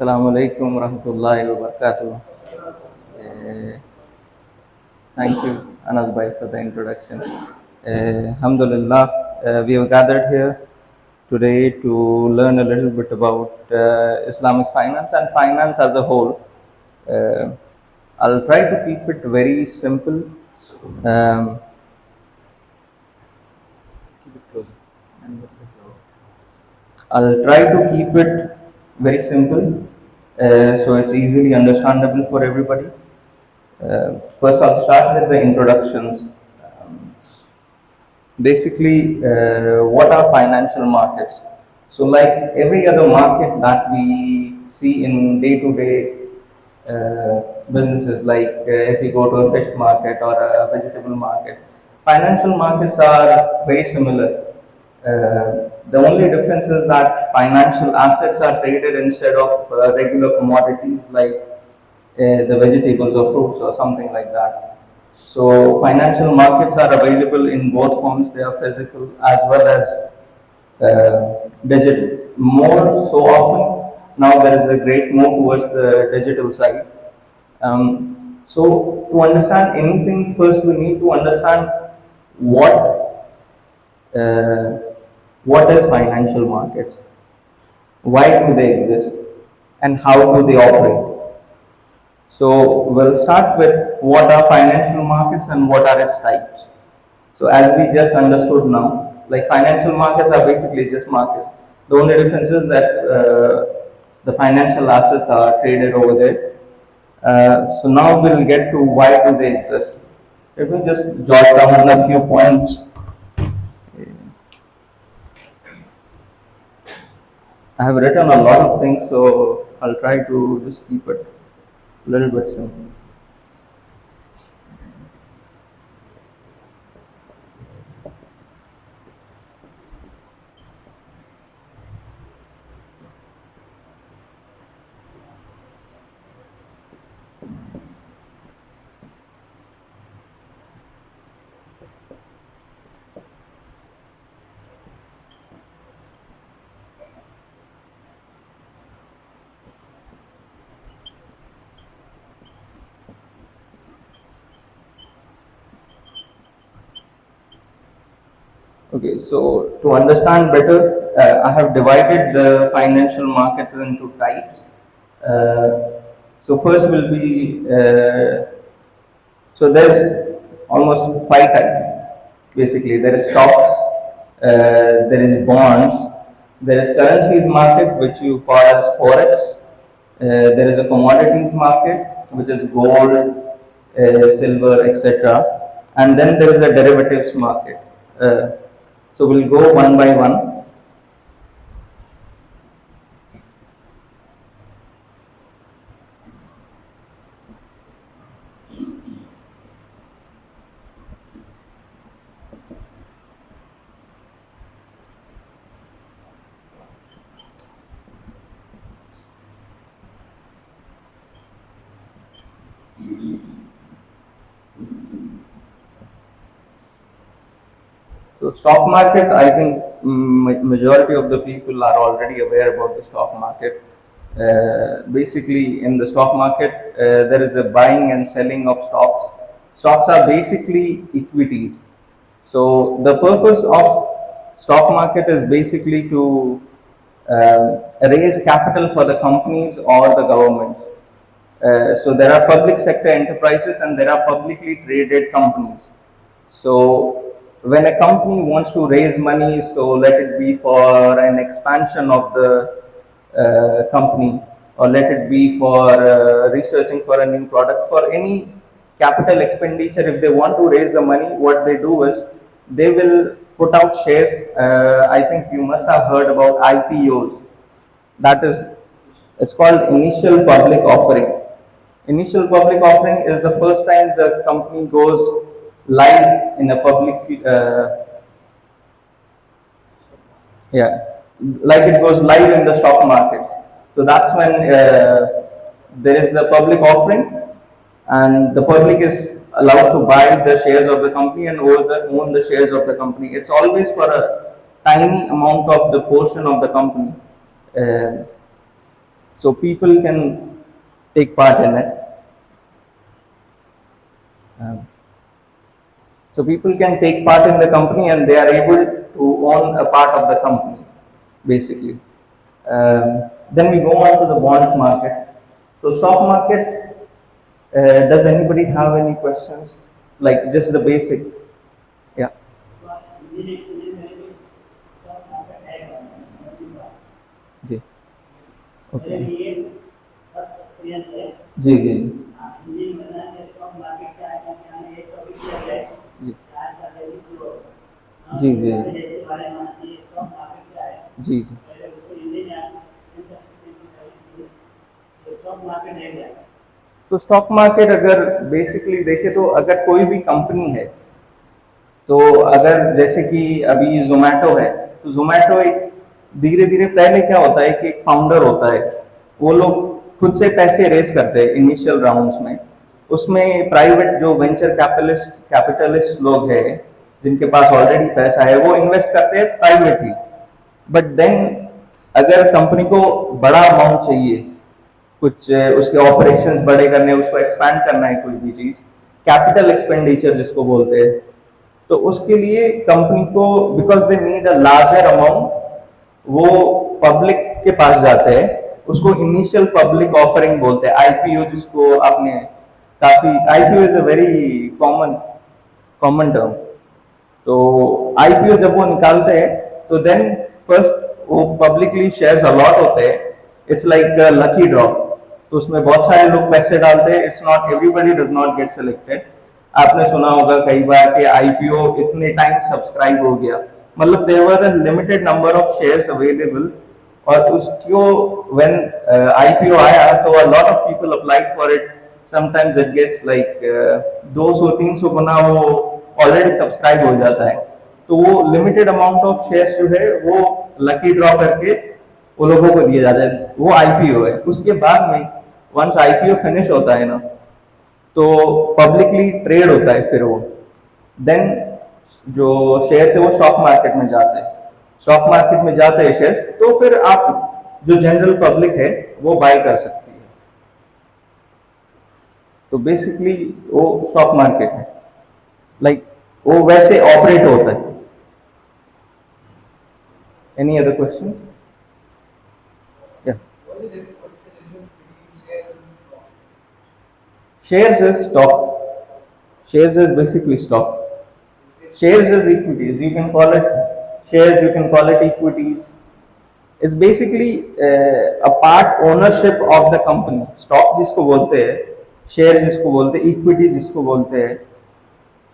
Assalamu alaikum warahmatullahi wabarakatuh. Thank you, Anas Bhai, for the introduction. Alhamdulillah, we have gathered here today to learn a little bit about Islamic finance and finance as a whole. I'll try to keep it very simple. Um, Keep it closer. I'll try to keep it very simple so it's easily understandable for everybody. First, I'll start with the introductions. Basically, what are financial markets? So, like every other market that we see in day to day businesses, like if we go to a fish market or a vegetable market, financial markets are very similar. The only difference is that financial assets are traded instead of regular commodities like the vegetables or fruits or something like that. So financial markets are available in both forms. They are physical as well as digital. More so often now there is a great move towards the digital side. So to understand anything, first we need to understand what uh, what is financial markets, why do they exist, and how do they operate. So we'll start with what are financial markets and what are its types. So as we just understood now, like financial markets are basically just markets. The only difference is that the financial assets are traded over there. So now we'll get to why do they exist. Let me just jot down a few points. I have written a lot of things, so I'll try to just keep it a little bit simple. Okay, so to understand better, I have divided the financial market into types. So first will be so there's almost five types. Basically, there is stocks, there is bonds, there is currencies market which you call as forex. There is a commodities market which is gold, silver, etc. And then there is a derivatives market. So we'll go one by one. So stock market, I think majority of the people are already aware about the stock market. Basically, in the stock market, there is a buying and selling of stocks. Stocks are basically equities. So the purpose of stock market is basically to raise capital for the companies or the governments. So there are public sector enterprises and there are publicly traded companies. So when a company wants to raise money, so let it be for an expansion of the company, or let it be for researching for a new product, for any capital expenditure, if they want to raise the money, what they do is they will put out shares. I think you must have heard about IPOs. That is, it's called initial public offering. Initial public offering is the first time the company goes live in a public, yeah, like it goes live in the stock market. So that's when there is the public offering, and the public is allowed to buy the shares of the company and own the shares of the company. It's always for a tiny amount of the portion of the company. Uh, So people can take part in it. Um, so people can take part in the company and they are able to own a part of the company, basically. Then we go on to the bonds market. So stock market, does anybody have any questions? Like just the basic? Yeah. जी okay जी जी जी जी जी जी जी तो stock market अगर बेसिकली देखे तो अगर कोई भी कंपनी है तो अगर जैसे कि अभी जोमेटो है तो जोमेटो एक धीरे धीरे पहले क्या होता है कि एक फाउंडर होता है वो लोग खुद से पैसे रेस करते हैं इनिशियल राउंड्स में उसमें प्राइवेट जो वेंचर कैपिटलिस्ट लोग हैं जिनके पास ऑलरेडी पैसा है वो इन्वेस्ट करते हैं प्राइवेटली बट देन अगर कंपनी को बड़ा अमाउंट चाहिए कुछ उसके ऑपरेशंस बड़े करने उसको एक्सपैंड करना है कुछ भी चीज कैपिटल एक्सपेंडिचर जिसको बोलते हैं तो उसके लिए कंपनी को because they need a larger amount वो पब्लिक के पास जाते हैं उसको इनिशियल पब्लिक ऑफरिंग बोलते हैं आईपीओ जिसको आपने काफी IPO is a very common common term तो आईपीओ जब वो निकालते हैं तो देन फर्स्ट वो पब्लिकली शेयर्स अलॉट होते हैं इट्स लाइक लकी ड्रॉ तो उसमें बहुत सारे लोग पैसे डालते हैं it's not everybody does not get selected आपने सुना होगा कई बार कि आईपीओ इतने टाइम सब्सक्राइब हो गया मतलब there were a limited number of shares available और उसको व्हेन आईपीओ आया तो a lot of people applied for it sometimes it gets like 200-300 गुना वो ऑलरेडी सब्सक्राइब हो जाता है तो वो लिमिटेड अमाउंट ऑफ शेयर्स जो है वो लकी ड्रॉ करके वो लोगों को दिया जाता है वो आईपीओ है उसके बाद में वंस आईपीओ फिनिश होता है ना तो पब्लिकली ट्रेड होता है फिर वो देन जो शेयर्स है वो स्टॉक मार्केट में जाते हैं स्टॉक मार्केट में जाते हैं शेयर्स तो फिर आप जो जनरल पब्लिक है वो बाय कर सकती है तो बेसिकली वो स्टॉक मार्केट है लाइक वो वैसे ऑपरेट होता है any other question shares is stock shares is basically stock shares is equities you can call it shares you can call it equities it's basically a part ownership of the company stock जिसको बोलते हैं share जिसको बोलते हैं equity जिसको बोलते हैं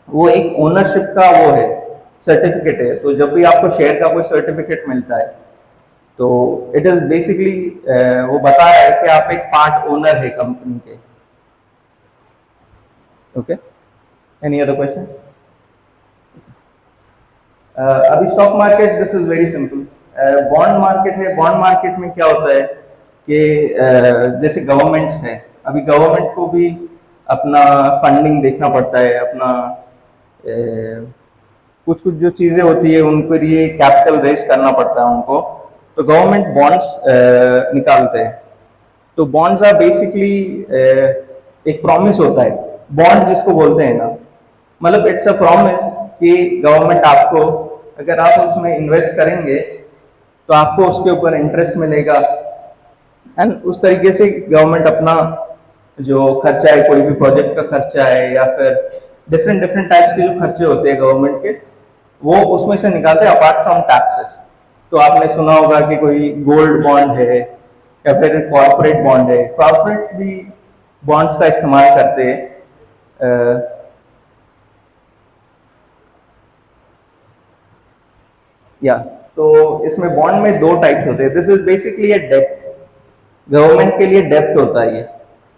वो एक ओनरशिप का वो है सर्टिफिकेट है तो जब भी आपको शेयर का कोई सर्टिफिकेट मिलता है तो इट इज बेसिकली वो बता रहा है कि आप एक पार्ट ओनर है कंपनी के ओके एनी अदर क्वेश्चन अभी stock market this is very simple bond market है बॉन्ड मार्केट में क्या होता है कि जैसे गवर्नमेंट्स है अभी गवर्नमेंट को भी अपना फंडिंग देखना पड़ता है अपना कुछ कुछ जो चीजें होती है उनके लिए कैपिटल रेज करना पड़ता है उनको तो गवर्नमेंट बॉन्ड्स निकालते हैं तो बॉन्ड्स आर बेसिकली एक प्रॉमिस होता है बॉन्ड जिसको बोलते हैं ना मतलब इट्स अ प्रॉमिस कि गवर्नमेंट आपको अगर आप उसमें इन्वेस्ट करेंगे तो आपको उसके ऊपर इंटरेस्ट मिलेगा एंड उस तरीके से गवर्नमेंट अपना जो खर्चा है कोई भी प्रोजेक्ट का खर्चा है या फिर डिफरेंट डिफरेंट टाइप्स के जो खर्चे होते हैं गवर्नमेंट के वो उसमें से निकालते हैं अपार्ट फ्रॉम टैक्सेस तो आपने सुना होगा कि कोई गोल्ड बॉन्ड है या फिर कॉर्पोरेट बॉन्ड है कॉर्पोरेट्स भी बॉन्ड्स का इस्तेमाल करते हैं या तो इसमें बॉन्ड में दो टाइप्स होते हैं दिस इज बेसिकली ए डेप्ट गवर्नमेंट के लिए डेप्ट होता है ये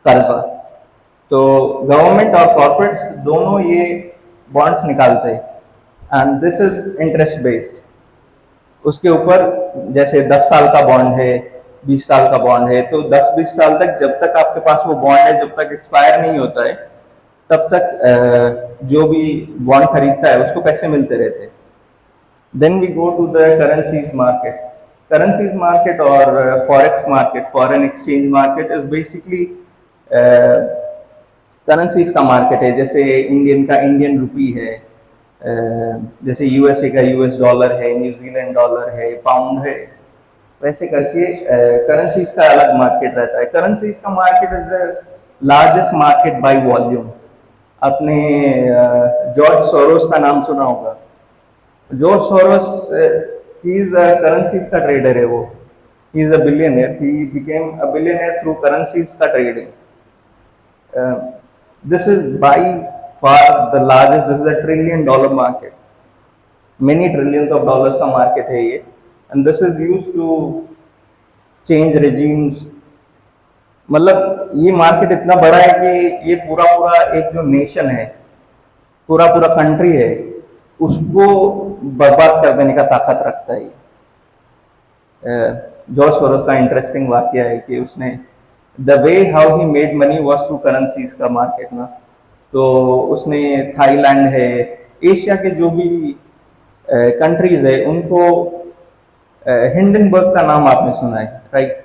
कर्जा तो गवर्नमेंट और कॉर्पोरेट्स दोनों ये बॉन्ड्स निकालते हैं and this is interest based उसके ऊपर जैसे 10 साल का बॉन्ड है 20 साल का बॉन्ड है तो 10-20 साल तक जब तक आपके पास वो बॉन्ड है जब तक एक्सपायर नहीं होता है तब तक जो भी बॉन्ड खरीदता है उसको पैसे मिलते रहते हैं then we go to the currencies market currencies market or forex market, foreign exchange market is basically currencies का मार्केट है। जैसे इंडियन का इंडियन रुपी है, जैसे यूएसए का यूएस डॉलर है, न्यूजीलैंड डॉलर है, पाउंड है, वैसे करके करेंसीज का अलग मार्केट रहता है। करेंसीज का मार्केट is the largest market by volume. आपने जॉर्ज सोरोस का नाम सुना होगा। George Soros he is currencies का ट्रेडर है। वो he is a billionaire, he became a billionaire through currencies का trading. this is by far the largest, this is a $1 trillion market, many trillions of dollars का market है ये, and this is used to change regimes। मतलब ये market इतना बड़ा है कि ये पूरा पूरा एक जो नेशन है, पूरा पूरा कंट्री है, उसको बर्बाद कर देने का ताकत रखता है। जॉर्ज सोरोस का इंटरेस्टिंग वाकया है कि उसने the way how he made money was through currencies का मार्केट ना। तो उसने थाईलैंड है, एशिया के जो भी कंट्रीज है उनको, हिंडनबर्ग का नाम आपने सुना है राइट।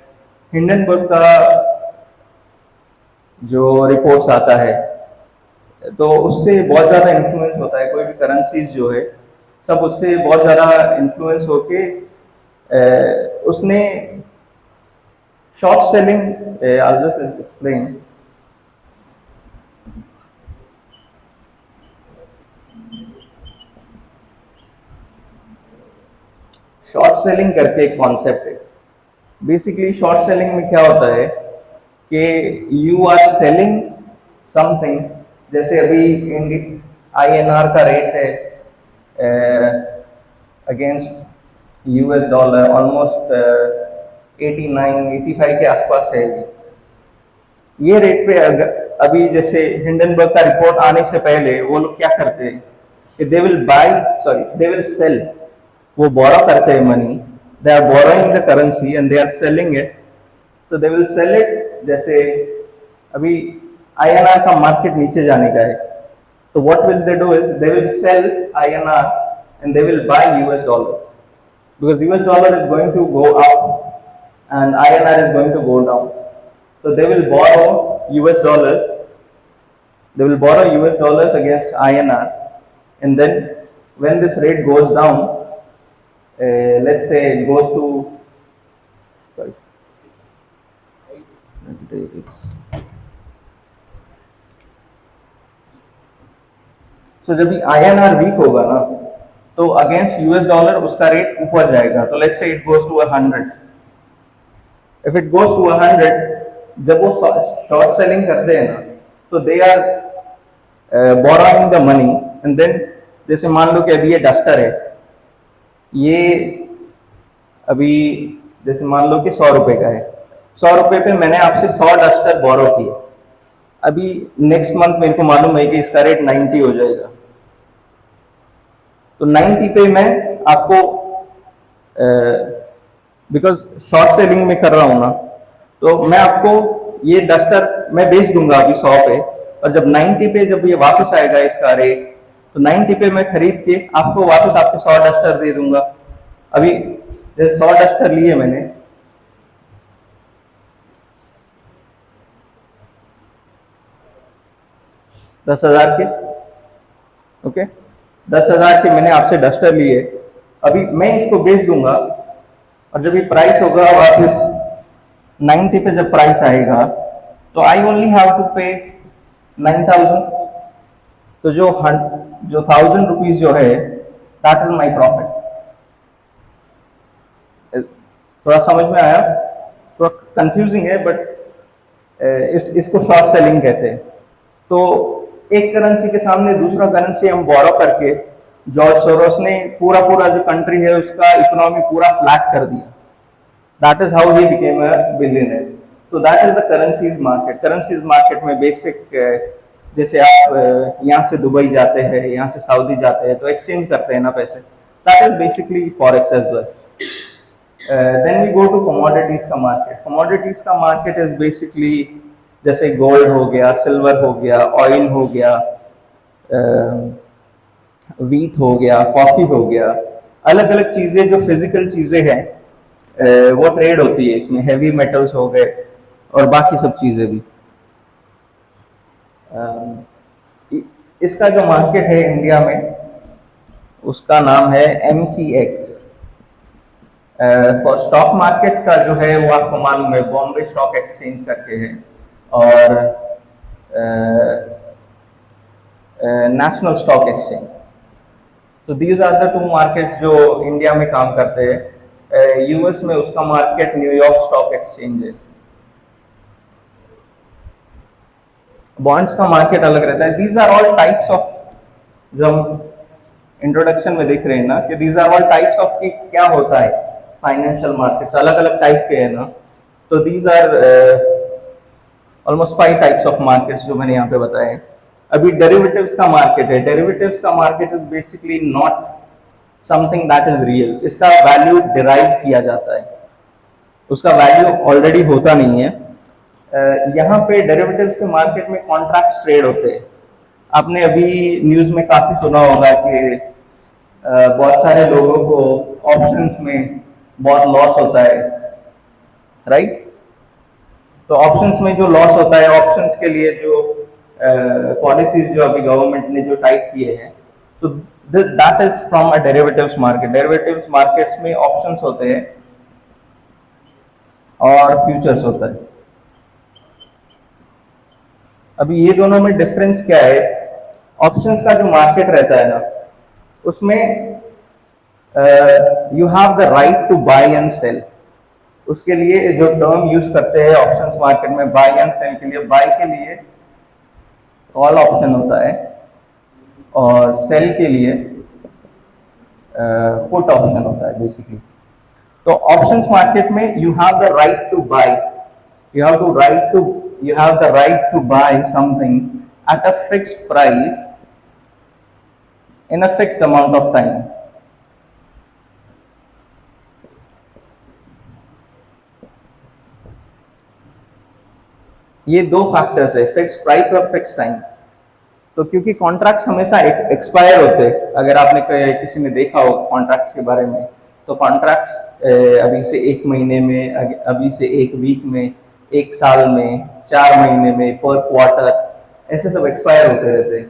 हिंडनबर्ग का जो रिपोर्ट्स आता है तो उससे बहुत ज़्यादा इन्फ्लुएंस होता है। कोई भी करेंसीज जो है सब उससे बहुत ज़्यादा इन्फ्लुएंस होके उसने short selling, I'll just explain। Short selling करके एक कॉन्सेप्ट है। बेसिकली शॉर्ट सेलिंग में क्या होता है कि यू आर सेलिंग समथिंग। जैसे अभी INR का रेट है अगेंस्ट यूएस डॉलर ऑलमोस्ट 89-85 के आसपास है। ये रेट पे अभी जैसे हिंडनबर्ग का रिपोर्ट आने से पहले वो लोग क्या करते हैं कि दे विल सेल, वो बोरो करते हैं money, they are borrowing the currency and they are selling it. तो दे विल सेल इट। जैसे अभी INR का मार्केट नीचे जाने का है, तो what will they do is they will sell INR and they will buy US dollar, because US dollar is going to go up and INR is going to go down. So they will borrow US dollars, against INR, and then when this rate goes down, let's say it goes to, so जब भी INR week होगा ना तो against US dollar उसका rate ऊपर जाएगा। तो let's say it goes to 100। If it goes to 100, जब वो शॉर्ट सेलिंग करते हैं ना तो they are borrowing the money and then, जैसे मान लो कि अभी ये डस्टर है, ये अभी जैसे मान लो कि 100 रुपए का है, 100 रुपए पे मैंने आपसे 100 डस्टर बोरो किए। अभी नेक्स्ट मंथ मेरे को मालूम है कि इसका रेट 90 हो जाएगा, तो 90 पे मैं आपको बिकॉज शॉर्ट सेलिंग में कर रहा हूं ना, तो मैं आपको ये डस्टर मैं बेच दूंगा अभी 100 पे, और जब 90 पे जब ये वापस आएगा इसका रेट, तो 90 पे मैं खरीद के आपको वापस आपके 100 डस्टर दे दूंगा। अभी जैसे 100 डस्टर लिए मैंने, $10,000 के, ओके 10,000 के मैंने आपसे डस्टर लिए। अभी मैं इसको बेच दूंगा और जब ये प्राइस होगा वापस 90 पे जब प्राइस आएगा तो आई ओनली हैव टू पे 9,000। तो जो 1,000 रुपीज जो है दैट इज माई प्रॉफिट। थोड़ा समझ में आया? थोड़ा कंफ्यूजिंग है बट इसको शॉर्ट सेलिंग कहते हैं। तो एक करेंसी के सामने दूसरा करेंसी हम बोरो करके, जॉर्ज सोरोस ने पूरा जो कंट्री है उसका इकोनॉमी पूरा फ्लैट कर दिया। That is how he became a billionaire. तो that is the currencies market. Currencies market में बेसिक, जैसे आप यहाँ से दुबई जाते हैं, यहाँ से सऊदी जाते हैं तो एक्सचेंज करते हैं ना पैसे, that is basically forex as well. Then we go to commodities का मार्केट। कमोडिटीज का मार्केट इज बेसिकली जैसे गोल्ड हो गया, सिल्वर हो गया, ऑयल हो गया, व्हीट हो गया, कॉफी हो गया, अलग अलग चीजें जो फिजिकल चीजें हैं वो ट्रेड होती है इसमें, हैवी मेटल्स हो गए और बाकी सब चीज़ें भी। इसका जो मार्केट है इंडिया में, उसका नाम है MCX। फॉर स्टॉक मार्केट का जो है वो आपको मालूम है, बॉम्बे स्टॉक एक्सचेंज करके है, और नेशनल स्टॉक एक्सचेंज। तो these are the two markets जो इंडिया में काम करते हैं। यूएस में उसका मार्केट न्यूयॉर्क स्टॉक एक्सचेंज है। बॉन्ड्स का मार्केट अलग रहता है। These are all types of, जो हम इंट्रोडक्शन में देख रहे हैं ना, कि these are all types of कि क्या होता है फाइनेंशियल मार्केट्स, अलग अलग टाइप के हैं ना। तो these are almost 5 types of markets जो मैंने यहाँ पे बताए हैं। अभी डेरिवेटिव्स का मार्केट है। डेरिवेटिव्स का मार्केट is basically not something that is real. इसका वैल्यू डिराइव किया जाता है, उसका वैल्यू ऑलरेडी होता नहीं है। यहाँ पे डेरिवेटिव्स के मार्केट में कॉन्ट्रैक्ट्स ट्रेड होते हैं। आपने अभी न्यूज में काफी सुना होगा कि बहुत सारे लोगों को ऑप्शंस में बहुत लॉस होता है, राइट। तो ऑप्शंस में जो लॉस होता है, ऑप्शंस के लिए जो पॉलिसीज जो अभी गवर्नमेंट ने जो टाइप किए हैं, तो that is from a derivatives market. Derivatives markets में ऑप्शंस होते हैं और फ्यूचर्स होता है। अभी ये दोनों में डिफरेंस क्या है? ऑप्शंस का जो मार्केट रहता है ना, उसमें you have the right to buy and sell. उसके लिए जो टर्म यूज करते हैं ऑप्शंस मार्केट में, बाय एंड सेल के लिए, बाय के लिए कॉल ऑप्शन होता है और सेल के लिए पुट ऑप्शन होता है बेसिकली। तो ऑप्शंस मार्केट में you have the right to buy, you have the right to buy something at a fixed price in a fixed amount of time. ये दो फैक्टर्स है, फिक्स प्राइस और fix time. तो क्योंकि contracts हमेशा expire होते हैं, अगर आपने किसी ने देखा हो कॉन्ट्रैक्ट्स के बारे में, तो कॉन्ट्रैक्ट्स अभी से 1 महीने में, अभी से 1 वीक में, 1 साल में, 4 महीने में, पर क्वार्टर, ऐसे सब एक्सपायर होते रहते हैं।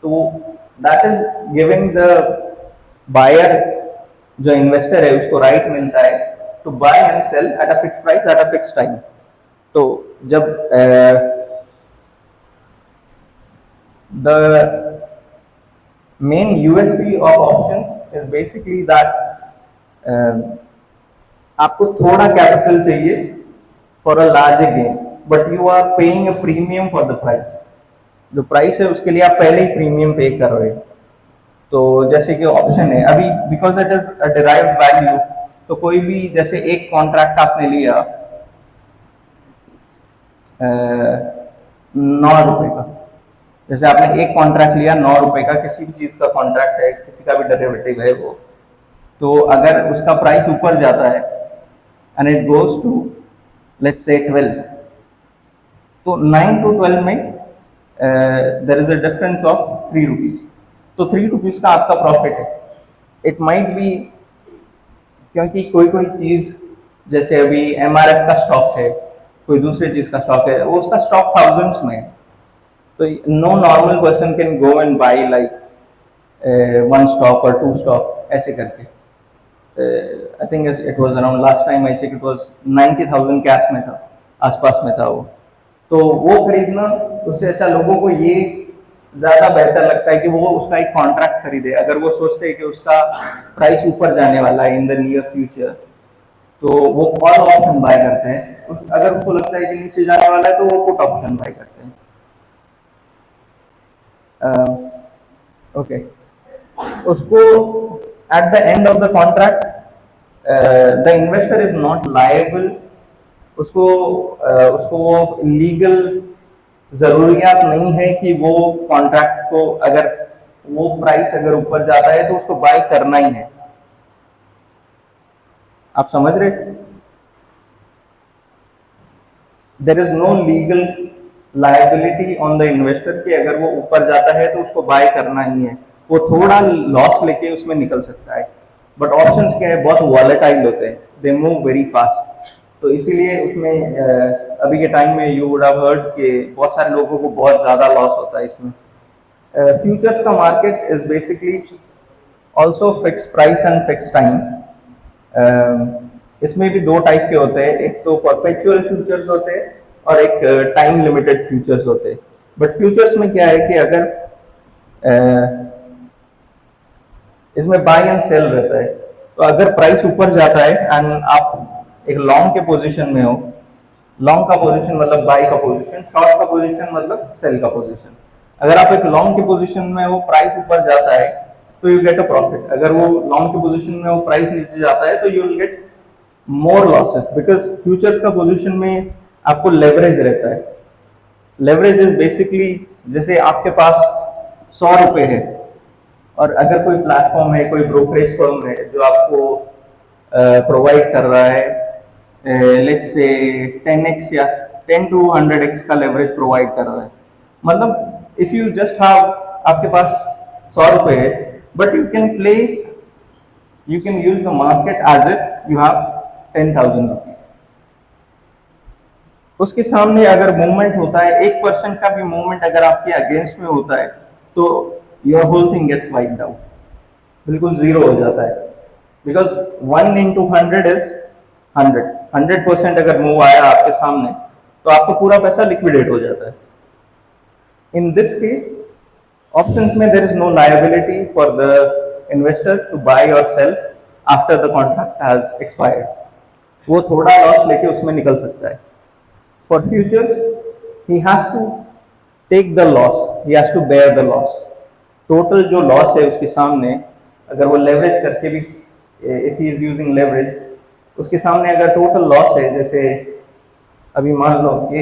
तो that is giving the buyer, जो इन्वेस्टर है, उसको राइट मिलता है to buy and sell at a fix price at a fix time. तो जब the main USP of options is basically that आपको थोड़ा कैपिटल चाहिए for a larger game, but you are paying a premium for the price. जो price है उसके लिए आप पहले ही प्रीमियम पे कर रहे हो। तो जैसे कि ऑप्शन है अभी, because it is a derived value, तो कोई भी, जैसे एक कॉन्ट्रैक्ट आपने लिया 9 रुपए का, जैसे आपने एक कॉन्ट्रैक्ट लिया 9 रुपए का, किसी भी चीज का कॉन्ट्रैक्ट है, किसी का भी डेरिवेटिव है वो, तो अगर उसका प्राइस ऊपर जाता है and it goes to let's say 12, तो 9 to 12 में there is a difference of 3 rupees. तो 3 रुपीज का आपका प्रॉफिट है। इट माइट बी, क्योंकि कोई कोई चीज, जैसे अभी MRF का स्टॉक है, कोई दूसरी चीज का स्टॉक है, वो उसका स्टॉक थाउजेंड्स में है, तो no normal person can go and buy like 1 stock और 2 स्टॉक ऐसे करके। I think it was around, last time I check, it was 90,000 cash में था, आसपास में था वो। तो वो खरीदना, उससे अच्छा लोगों को ये ज्यादा बेहतर लगता है कि वो उसका एक कॉन्ट्रैक्ट खरीदे। अगर वो सोचते हैं कि उसका प्राइस ऊपर जाने वाला है इन द नियर फ्यूचर, तो वो कॉल ऑप्शन बाय करते हैं। अगर उसको लगता है कि नीचे जाने वाला है, तो वो पुट ऑप्शन बाय करते हैं। ओके, उसको at the end of the contract the investor is not liable. उसको वो लीगल जरूरियात नहीं है कि वो कॉन्ट्रैक्ट को, अगर वो प्राइस अगर ऊपर जाता है तो उसको बाय करना ही है। आप समझ रहे? There is no legal liability on the investor कि अगर वो ऊपर जाता है तो उसको बाय करना ही है। वो थोड़ा लॉस लेके उसमें निकल सकता है, बट ऑप्शंस क्या है, बहुत वॉलेटाइल होते हैं, दे मूव वेरी फास्ट। तो इसीलिए उसमें अभी के टाइम में यू वुड हैव हर्ड कि बहुत सारे लोगों को बहुत ज़्यादा लॉस होता है इसमें। फ्यूचर्स का मार्केट is basically also fix price and fix time. इसमें भी दो टाइप के होते हैं, एक तो परपेचुअल फ्यूचर्स होते हैं और एक टाइम लिमिटेड फ्यूचर्स होते हैं। बट फ्यूचर्स में क्या है कि अगर इसमें बाय एंड सेल रहता है, तो अगर प्राइस ऊपर जाता है एंड आप एक लॉन्ग के पोजीशन में हो, लॉन्ग का पोजीशन मतलब बाय का पोजीशन, शॉर्ट का पोजीशन मतलब सेल का पोजीशन। अगर आप एक लॉन्ग के पोजीशन में हो, प्राइस ऊपर जाता है तो यू गेट अ प्रॉफिट। अगर वो लॉन्ग के पोजीशन में हो, प्राइस नीचे जाता है तो you will get more losses, because futures का पोजीशन में आपको लेवरेज रहता है। लेवरेज इज बेसिकली जैसे आपके पास 100 रुपए है और अगर कोई प्लेटफॉर्म है, कोई ब्रोकरेज फर्म है जो आपको प्रोवाइड कर रहा है लेट्स से 10x या 10 to 100x का लेवरेज प्रोवाइड कर रहा है, मतलब इफ यू जस्ट हैव, आपके पास 100 रुपए है but you can use the market as if you have 10,000 rupees. उसके सामने अगर मूवमेंट होता है, 1% का भी मूवमेंट अगर आपके अगेंस्ट में होता है तो your whole thing gets wiped out, बिल्कुल जीरो हो जाता है। Because 1 into 100 is 100। 100% अगर मूव आया आपके सामने तो आपका पूरा पैसा लिक्विडेट हो जाता है। इन दिस केस ऑप्शंस में there is no liability for the investor to buy और sell after the contract has expired. वो थोड़ा लॉस लेके उसमें निकल सकता है। For futures, he has to take the loss, he has to bear the loss. Total जो loss है उसके सामने, अगर वो leverage करके भी, if he is using leverage, उसके सामने अगर total loss है, जैसे अभी मान लो कि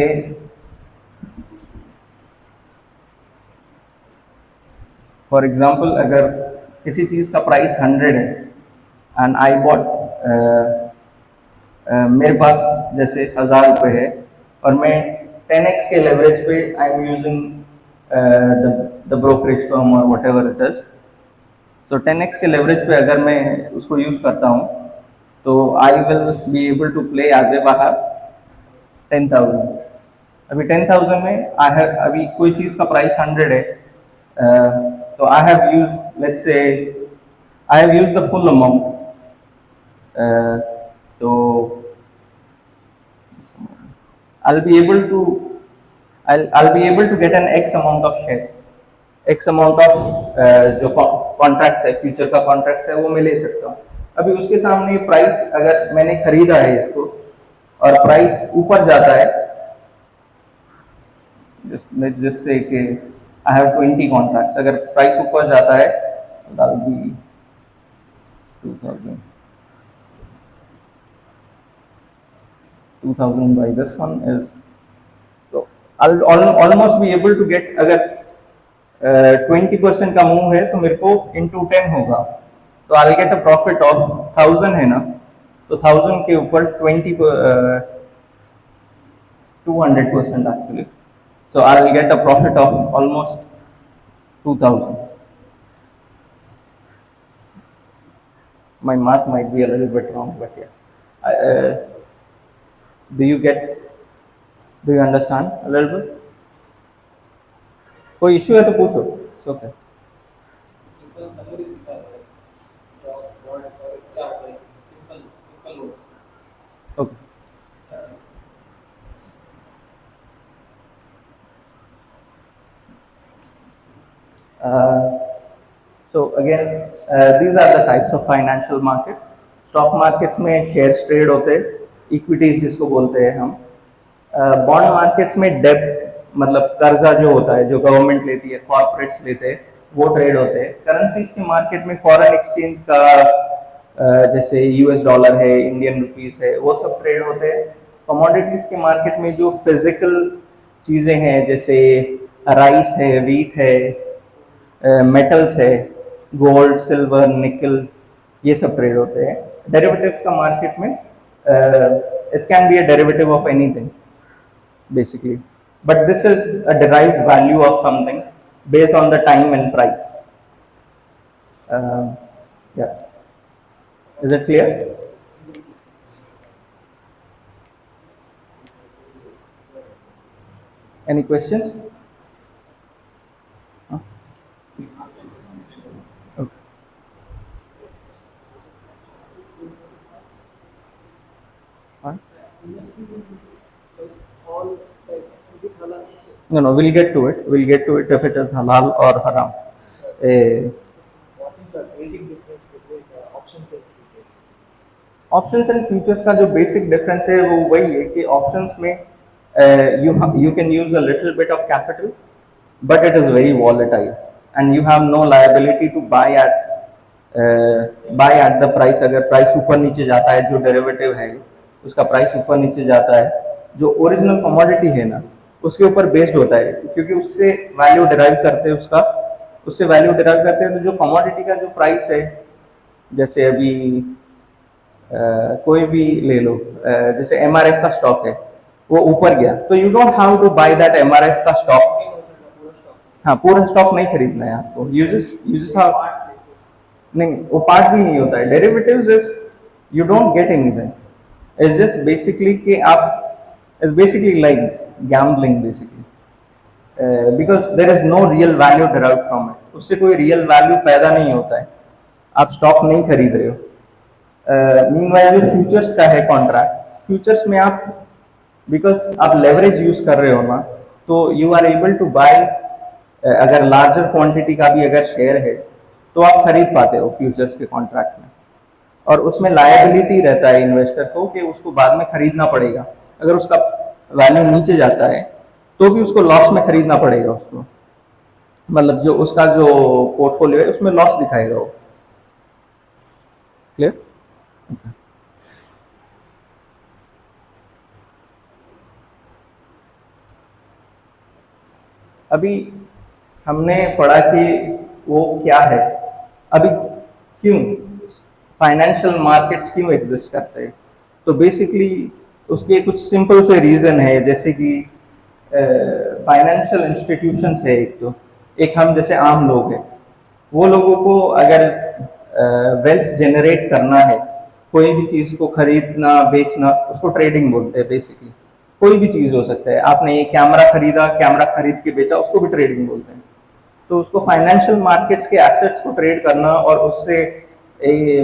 for example अगर किसी चीज़ का प्राइस 100 है and I bought मेरे पास जैसे 1000 रुपए है और मैं 10x के लेवरेज पे I am using the brokerage firm और whatever it is. So 10x के लेवरेज पे अगर मैं उसको यूज करता हूँ तो I will be able to play as if I have 10,000। अभी 10,000 में आई हैव, अभी कोई चीज़ का प्राइस 100 है, तो I have use, let's say I have use the full amount, तो I'll be able to get an X amount of share, X amount of जो contract है, फ्यूचर का कॉन्ट्रैक्ट है, वो मैं ले सकता हूँ। अभी उसके सामने प्राइस, अगर मैंने खरीदा है इसको और प्राइस ऊपर जाता है, जिससे कि आई हैव 20 कॉन्ट्रैक्ट्स, अगर प्राइस ऊपर जाता है that'll be 2000 by this one is, so I'll almost be able to get, अगर 20% का मूव है तो मेरे को into 10 होगा, तो I'll get a profit of 1000 है ना, तो 1000 के ऊपर 200% actually, so I'll get a profit of almost 2000. My math might be a little bit wrong, but yeah. Do you understand a little bit? कोई इश्यू है तो पूछो, it's okay. Okay. So again, these are the types of financial market. Stock markets में shares trade होते हैं, equities जिसको बोलते हैं हम। बॉन्ड मार्केट्स में डेब्ट मतलब कर्जा जो होता है, जो गवर्नमेंट लेती है, कॉर्पोरेट्स लेते हैं, वो ट्रेड होते हैं। करेंसीज के मार्केट में फॉरेन एक्सचेंज का जैसे यूएस डॉलर है, इंडियन रुपीस है, वो सब ट्रेड होते हैं। कमोडिटीज के मार्केट में जो फिजिकल चीज़ें हैं जैसे राइस है, वीट है, मेटल्स है, गोल्ड, सिल्वर, निकल, ये सब ट्रेड होते हैं। डेरिवेटिव्स का मार्केट में it can be a derivative of anything basically, but this is a derived value of something based on the time and price. Yeah, is it clear? Any questions? Huh? Okay. Huh? all types. Is it halal? No, no, we'll get to it. We'll get to it if it is halal or haram. Eh, What is the basic difference between options and futures? Options and futures का जो basic difference है वो वही है कि options में you can use a little bit of capital but it is very volatile and you have no liability to buy at the price. अगर price ऊपर नीचे जाता है, जो डेरिवेटिव है उसका प्राइस ऊपर नीचे जाता है, जो ओरिजिनल कमोडिटी है ना उसके ऊपर बेस्ड होता है, क्योंकि उससे वैल्यू डिराइव करते हैं उसका, उससे वैल्यू डिराइव करते हैं। तो जो कमोडिटी का जो प्राइस है, जैसे अभी कोई भी ले लो, जैसे एमआरएफ का स्टॉक है, वो ऊपर गया तो you don't have to buy that MRF का स्टॉक। हाँ, पूरा स्टॉक नहीं खरीदना है आपको। यूजेस यूजेस नहीं, वो पार्ट भी नहीं होता है। Derivatives is you don't get anything. It's just basically कि आप, it's basically like gambling basically, because there is no real value derive from it. उससे कोई रियल वैल्यू पैदा नहीं होता है, आप स्टॉक नहीं खरीद रहे हो। मीनवाइल जो फ्यूचर्स का है कॉन्ट्रैक्ट, फ्यूचर्स में आप, बिकॉज आप लेवरेज यूज कर रहे हो ना, तो you are able to buy, अगर लार्जर क्वांटिटी का भी अगर शेयर है तो आप खरीद पाते हो फ्यूचर्स के कॉन्ट्रैक्ट में। और उसमें लायबिलिटी रहता है इन्वेस्टर को कि उसको बाद में खरीदना पड़ेगा। अगर उसका वैल्यू नीचे जाता है तो भी उसको लॉस में खरीदना पड़ेगा उसको, मतलब जो उसका जो पोर्टफोलियो है उसमें लॉस दिखाएगा वो। क्लियर? अभी हमने पढ़ा कि वो क्या है, अभी क्यों फाइनेंशियल मार्केट्स क्यों एग्जिस्ट करते हैं। तो बेसिकली उसके कुछ सिंपल से रीज़न है, जैसे कि फाइनेंशियल इंस्टीट्यूशंस है एक, तो एक हम जैसे आम लोग हैं, वो लोगों को अगर वेल्थ जनरेट करना है, कोई भी चीज़ को खरीदना बेचना, उसको ट्रेडिंग बोलते हैं बेसिकली। कोई भी चीज़ हो सकता है, आपने ये कैमरा खरीदा, कैमरा खरीद के बेचा, उसको भी ट्रेडिंग बोलते हैं। तो उसको फाइनेंशियल मार्केट्स के एसेट्स को ट्रेड करना और उससे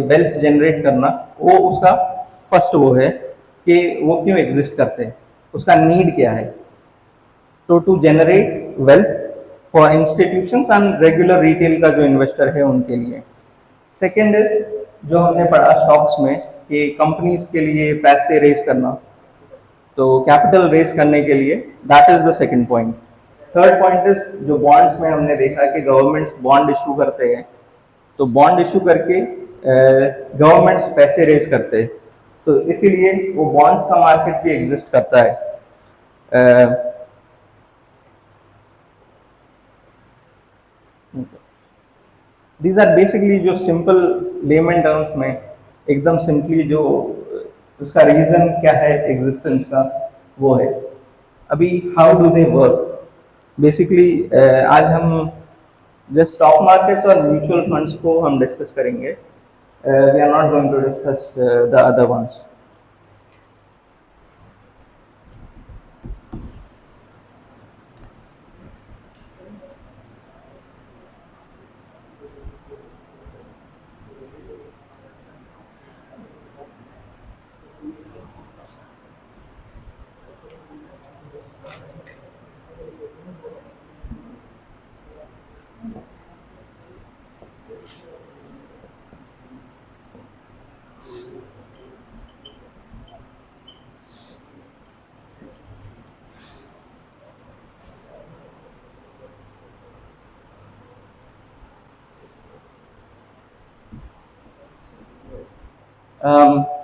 वेल्थ जनरेट करना, वो उसका फर्स्ट वो है कि वो क्यों एग्जिस्ट करते हैं, उसका नीड क्या है। तो to generate wealth for institutions and regular retail का जो इन्वेस्टर है उनके लिए। सेकेंड इज, जो हमने पढ़ा स्टॉक्स में कि कंपनीज के लिए पैसे रेज करना, तो कैपिटल रेज करने के लिए, that is the second point. Third point is, जो बॉन्ड्स में हमने देखा कि गवर्नमेंट्स बॉन्ड इशू करते हैं, तो बॉन्ड इशू करके गवर्नमेंट्स पैसे रेज करते हैं, तो इसीलिए वो बॉन्ड्स का मार्केट भी एग्जिस्ट करता है। दीज आर बेसिकली जो सिंपल लेमन टर्म्स में, एकदम सिंपली जो उसका रीजन क्या है एग्जिस्टेंस का, वो है। अभी how do they work, basically आज हम जस्ट स्टॉक मार्केट और म्यूचुअल फंड्स को हम डिस्कस करेंगे। We are not going to discuss the other ones.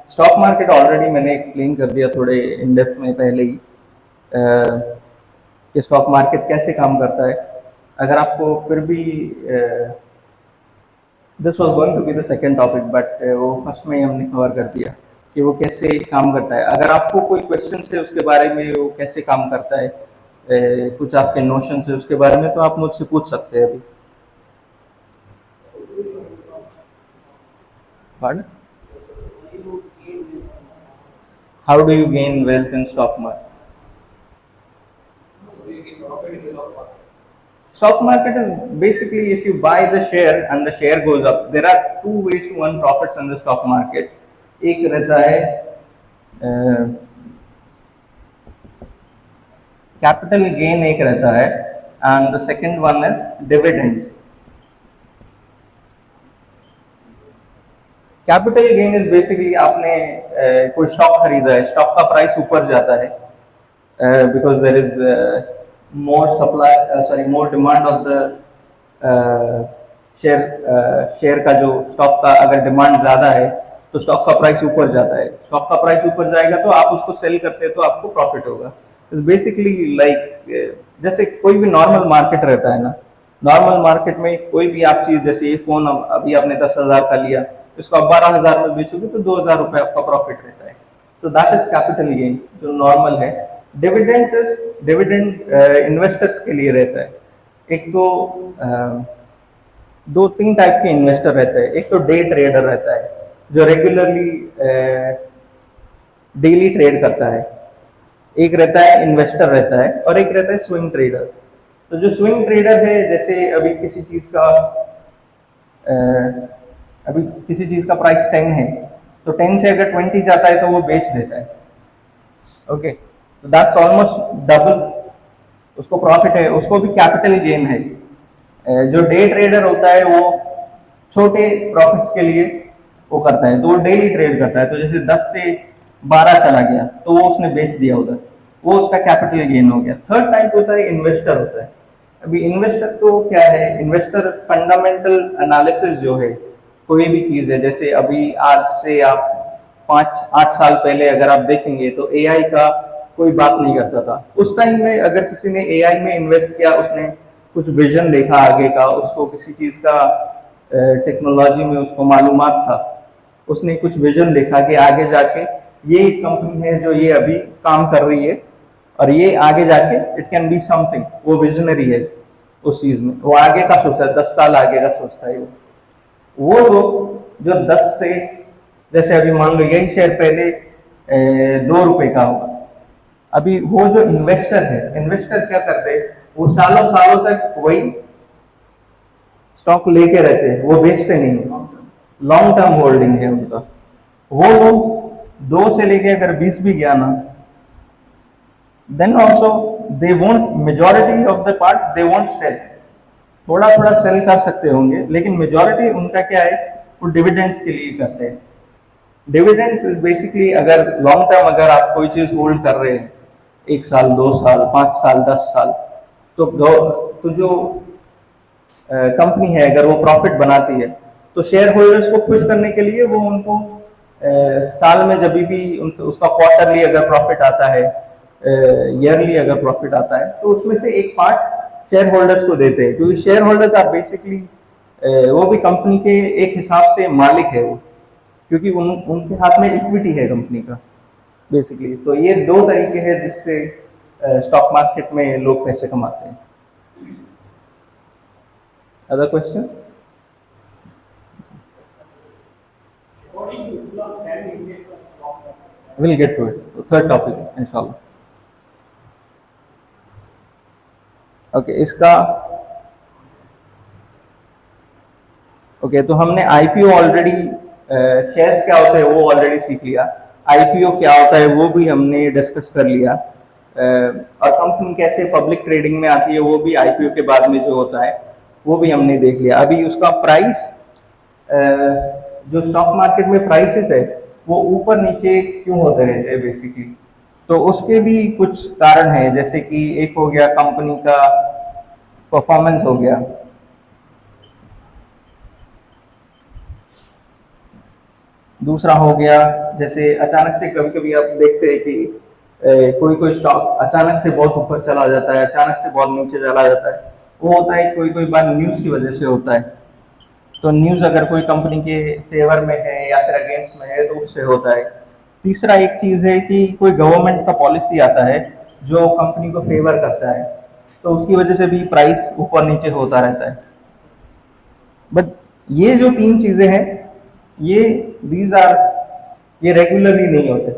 Stock market already मैंने एक्सप्लेन कर दिया थोड़े इन डेप्थ में पहले ही, कि स्टॉक मार्केट कैसे काम करता है। अगर आपको फिर भी, this was going to be the second topic, but वो फर्स्ट में ही हमने कवर कर दिया कि वो कैसे काम करता है। अगर आपको कोई क्वेश्चन है उसके बारे में, वो कैसे काम करता है, कुछ आपके नोशन है उसके बारे में, तो आप मुझसे पूछ सकते हैं अभी। Pardon? How do you gain wealth in stock market? making profit in the stock market? Stock market is basically if you buy the share and the share goes up. There are two ways to earn profits in the stock market. एक रहता है capital gain, एक रहता है, and the second one is dividends. Capital gain is basically आपने कोई stock खरीदा है, स्टॉक का प्राइस ऊपर जाता है because there is more supply more demand of the share का जो स्टॉक का अगर डिमांड ज्यादा है तो स्टॉक का प्राइस ऊपर जाता है. स्टॉक का प्राइस ऊपर जाएगा तो आप उसको सेल करते हैं तो आपको प्रॉफिट होगा. इट्स बेसिकली लाइक जैसे कोई भी नॉर्मल मार्केट रहता है ना, नॉर्मल मार्केट में कोई भी आप चीज, जैसे ये फोन अभी आपने 10,000 का लिया, इसको आप 12,000 में बेचोगे तो 2,000 रुपए आपका प्रॉफिट रहता है. तो दैट इज कैपिटल गेन जो नॉर्मल है. डिविडेंड इन्वेस्टर्स के लिए रहता है. एक तो दो तीन टाइप के इन्वेस्टर रहते हैं. एक तो डे ट्रेडर रहता है जो रेगुलरली डेली ट्रेड करता है. एक रहता है इन्वेस्टर रहता है, और एक रहता है स्विंग ट्रेडर. तो जो स्विंग ट्रेडर है, जैसे अभी किसी चीज का प्राइस 10 है, तो 10 से अगर 20 जाता है तो वो बेच देता है. ओके, तो दैट्स ऑलमोस्ट डबल, उसको प्रॉफिट है, उसको भी कैपिटल गेन है. जो डे ट्रेडर होता है वो छोटे प्रॉफिट्स के लिए वो करता है, तो वो डेली ट्रेड करता है. तो जैसे 10 से 12 चला गया तो वो उसने बेच दिया उधर, वो उसका कैपिटल गेन हो गया. थर्ड टाइप होता है इन्वेस्टर होता है. अभी इन्वेस्टर को क्या है, इन्वेस्टर फंडामेंटल एनालिसिस जो है कोई भी चीज है, जैसे अभी आज से आप 5-8 साल पहले अगर आप देखेंगे तो एआई का कोई बात नहीं करता था. उस टाइम में अगर किसी ने एआई में इन्वेस्ट किया, उसने कुछ विजन देखा आगे का, उसको किसी चीज का टेक्नोलॉजी में उसको मालूमात था, उसने कुछ विजन देखा कि आगे जाके ये कंपनी है जो ये अभी काम कर रही है और ये आगे जाके इट कैन बी समथिंग, वो विजनरी है उस चीज में, वो आगे का सोचता है, 10 साल आगे का सोचता है. वो लोग जो 10 से, जैसे अभी मान लो यही शेयर पहले 2 रुपए का होगा, अभी वो जो इन्वेस्टर है, इन्वेस्टर क्या करते हैं, वो सालों सालों तक वही स्टॉक लेके रहते हैं, वो बेचते नहीं. लॉन्ग टर्म होल्डिंग है उनका. वो लोग 2 से लेके अगर 20 भी गया ना, then also they won't, majority of the part they won't sell. थोड़ा थोड़ा सेल कर सकते होंगे, लेकिन मेजोरिटी उनका क्या है, वो डिविडेंड्स के लिए करते हैं. डिविडेंड्स इज बेसिकली, अगर लॉन्ग टर्म अगर आप कोई चीज होल्ड कर रहे हैं 1 साल 2 साल 5 साल 10 साल, तो जो कंपनी है अगर वो प्रॉफिट बनाती है तो शेयर होल्डर्स को खुश करने के लिए वो उनको साल में जब भी उसका क्वार्टरली अगर प्रॉफिट आता है, ईयरली अगर प्रॉफिट आता है, तो उसमें से एक पार्ट शेयर होल्डर्स को देते हैं. क्योंकि शेयर होल्डर्स आप बेसिकली वो भी कंपनी के एक हिसाब से मालिक है वो, क्योंकि उनके हाथ में इक्विटी है कंपनी का बेसिकली. तो ये 2 तरीके हैं जिससे स्टॉक मार्केट में लोग पैसे कमाते हैं. Other question? According to Islam, can we invest in stock market? We'll get to it. Third topic, inshallah. Okay, इसका ओके तो हमने आईपीओ ऑलरेडी, शेयर्स क्या होते हैं वो ऑलरेडी सीख लिया. आईपीओ क्या होता है वो भी हमने डिस्कस कर लिया. और कंपनी कैसे पब्लिक ट्रेडिंग में आती है वो भी आईपीओ के बाद में जो होता है वो भी हमने देख लिया. अभी उसका प्राइस, जो स्टॉक मार्केट में प्राइसेस है वो ऊपर नीचे क्यों होते रहते हैं बेसिकली, तो उसके भी कुछ कारण है. जैसे कि एक हो गया कंपनी का परफॉर्मेंस हो गया, दूसरा हो गया जैसे अचानक से कभी कभी आप देखते हैं कि कोई स्टॉक अचानक से बहुत ऊपर चला जाता है, अचानक से बहुत नीचे चला जाता है. वो होता है कोई बार न्यूज़ की वजह से होता है. तो न्यूज़ अगर कोई कंपनी के फेवर में है या फिर अगेंस्ट में है तो उससे होता है. तीसरा एक चीज़ है कि कोई गवर्नमेंट का पॉलिसी आता है जो कंपनी को फेवर करता है, तो उसकी वजह से भी प्राइस ऊपर नीचे होता रहता है. बट ये जो 3 चीज़ें हैं ये रेगुलरली नहीं होते.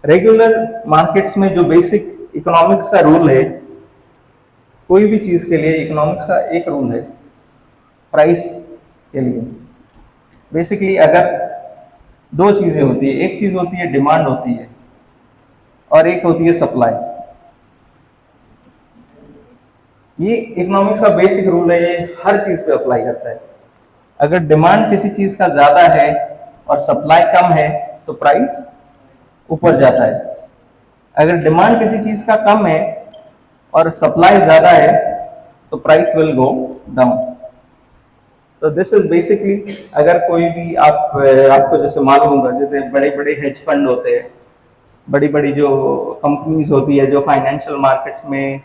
रेगुलर मार्केट्स में जो बेसिक इकोनॉमिक्स का रूल है कोई भी चीज़ के लिए इकोनॉमिक्स का एक रूल है प्राइस के लिए। बेसिकली अगर दो चीज़ें होती है, एक चीज़ होती है डिमांड होती है और एक होती है सप्लाई। ये इकोनॉमिक्स का बेसिक रूल है, ये हर चीज़ पे अप्लाई करता है। अगर डिमांड किसी चीज़ का ज़्यादा है और सप्लाई कम है तो प्राइस ऊपर जाता है। अगर डिमांड किसी चीज़ का कम है और सप्लाई ज़्यादा है तो प्राइस विल गो डाउन। तो दिस इज बेसिकली, अगर कोई भी आपको जैसे मालूम होगा, जैसे बड़े बड़े हेज फंड होते हैं, बड़ी बड़ी जो कंपनीज होती है जो फाइनेंशियल मार्केट्स में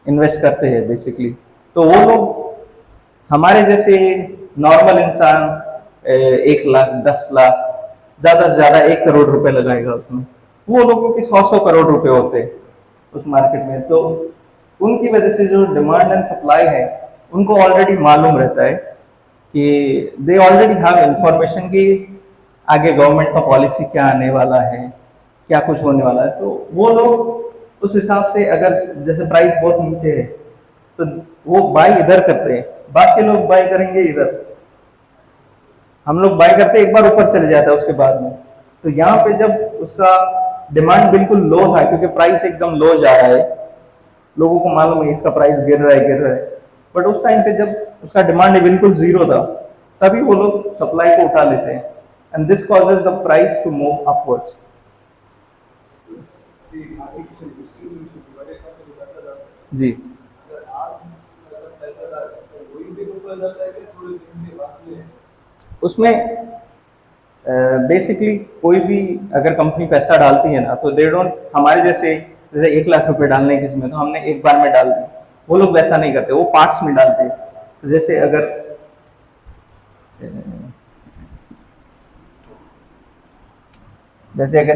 इन्वेस्ट करते हैं बेसिकली, तो वो लोग हमारे जैसे नॉर्मल इंसान 1 लाख 10 लाख ज़्यादा से ज़्यादा 1 करोड़ रुपए लगाएगा उसमें, वो लोगों के 100 करोड़ रुपए होते हैं उस मार्केट में। तो उनकी वजह से जो डिमांड एंड सप्लाई है उनको ऑलरेडी मालूम रहता है कि दे ऑलरेडी हैव इंफॉर्मेशन कि आगे गवर्नमेंट का पॉलिसी क्या आने वाला है, क्या कुछ होने वाला है। तो वो लोग उस हिसाब से, अगर जैसे प्राइस बहुत नीचे है तो वो बाई इधर करते हैं, बाकी लोग बाई करेंगे इधर, हम लोग बाई करते एक बार ऊपर चले जाता है उसके बाद में। तो यहाँ पे जब उसका डिमांड बिल्कुल लो था, क्योंकि प्राइस एकदम लो जा रहा है, लोगों को मालूम है इसका प्राइस गिर रहा है, बट उस टाइम पे जब उसका डिमांड बिल्कुल जीरो था तभी वो लोग सप्लाई को उठा लेते हैं, and this causes the price to move upwards. जी, उसमें बेसिकली कोई भी अगर कंपनी पैसा डालती है ना, तो दे डोंट, हमारे जैसे 1 लाख रुपए डालने हैं किसी में तो हमने एक बार में डाल दी, वो लोग वैसा नहीं करते, वो पार्ट्स में डालते हैं। तो जैसे अगर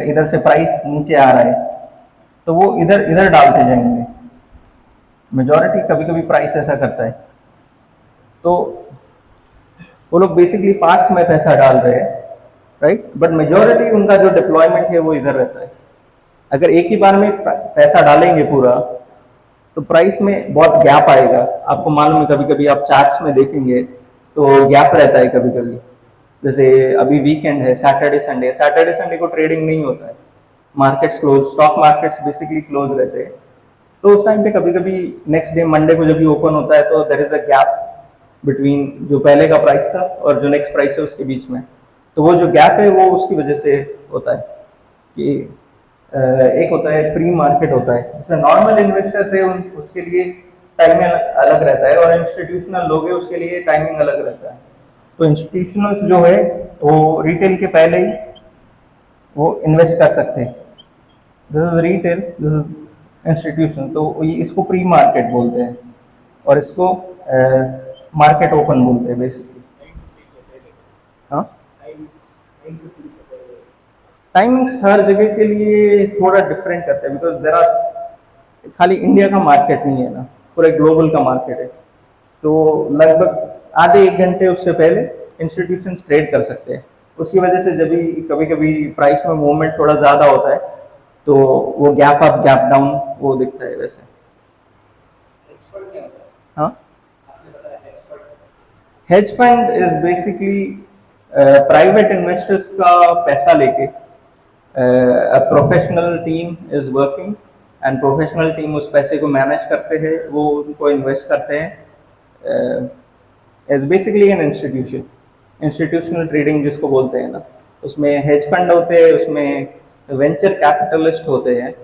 इधर से प्राइस नीचे आ रहा है तो वो इधर इधर डालते जाएंगे। मेजॉरिटी कभी कभी प्राइस ऐसा करता है, तो वो लोग बेसिकली पार्ट्स में पैसा डाल रहे हैं, राइट, बट मेजॉरिटी उनका जो डिप्लॉयमेंट है वो इधर रहता है। अगर एक ही बार में पैसा डालेंगे पूरा तो प्राइस में बहुत गैप आएगा। आपको मालूम है, कभी कभी आप चार्ट्स में देखेंगे तो गैप रहता है कभी कभी। जैसे अभी वीकेंड है, सैटरडे संडे को ट्रेडिंग नहीं होता है, markets close, stock markets basically close रहते हैं। तो उस टाइम पे कभी कभी नेक्स्ट डे मंडे को जब भी ओपन होता है तो there is a gap between जो पहले का प्राइस था और जो नेक्स्ट प्राइस है उसके बीच में। तो वो जो गैप है वो उसकी वजह से होता है कि एक होता है प्री मार्केट होता है, जैसे नॉर्मल इन्वेस्टर्स है उसके लिए टाइमिंग अलग रहता है, और इंस्टीट्यूशनल लोग है उसके लिए टाइमिंग अलग रहता है। तो इंस्टीट्यूशनल्स जो है वो रिटेल के पहले ही वो इन्वेस्ट कर सकते हैं। This is retail, this is institution. तो इसको प्री मार्केट बोलते हैं और इसको मार्केट ओपन बोलते हैं बेसिकली। हाँ, टाइमिंग्स हर जगह के लिए थोड़ा डिफरेंट करते हैं, बिकॉज देर आर, खाली इंडिया का मार्केट नहीं है ना, पूरे ग्लोबल का मार्केट है। तो लगभग आधे 1 घंटे उससे पहले इंस्टीट्यूशन ट्रेड कर सकते हैं। उसकी वजह से जब भी कभी कभी प्राइस में मूवमेंट थोड़ा ज़्यादा होता है तो वो गैप अप गैप डाउन वो दिखता है वैसे। हाँ, hedge fund is basically private investors का पैसा लेके professional team is working, and professional team उस पैसे को मैनेज करते हैं, वो उनको इन्वेस्ट करते हैं as basically an institution. Institutional trading जिसको बोलते हैं ना, उसमें हेज फंड होते हैं, उसमें वेंचर कैपिटलिस्ट होते हैं,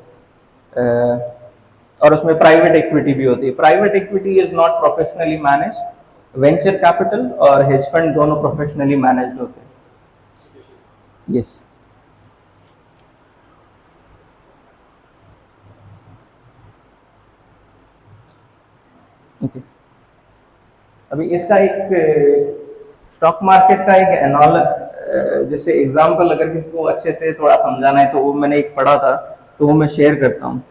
और उसमें प्राइवेट इक्विटी भी होती है। Private equity is not professionally manage, venture capital और हेज फंड दोनों प्रोफेशनली मैनेज होते हैं। Yes, okay. अभी इसका एक स्टॉक मार्केट का एक जैसे एग्जांपल अगर किसी को अच्छे से थोड़ा समझाना है तो वो मैंने एक पढ़ा था, तो वो मैं शेयर करता हूँ।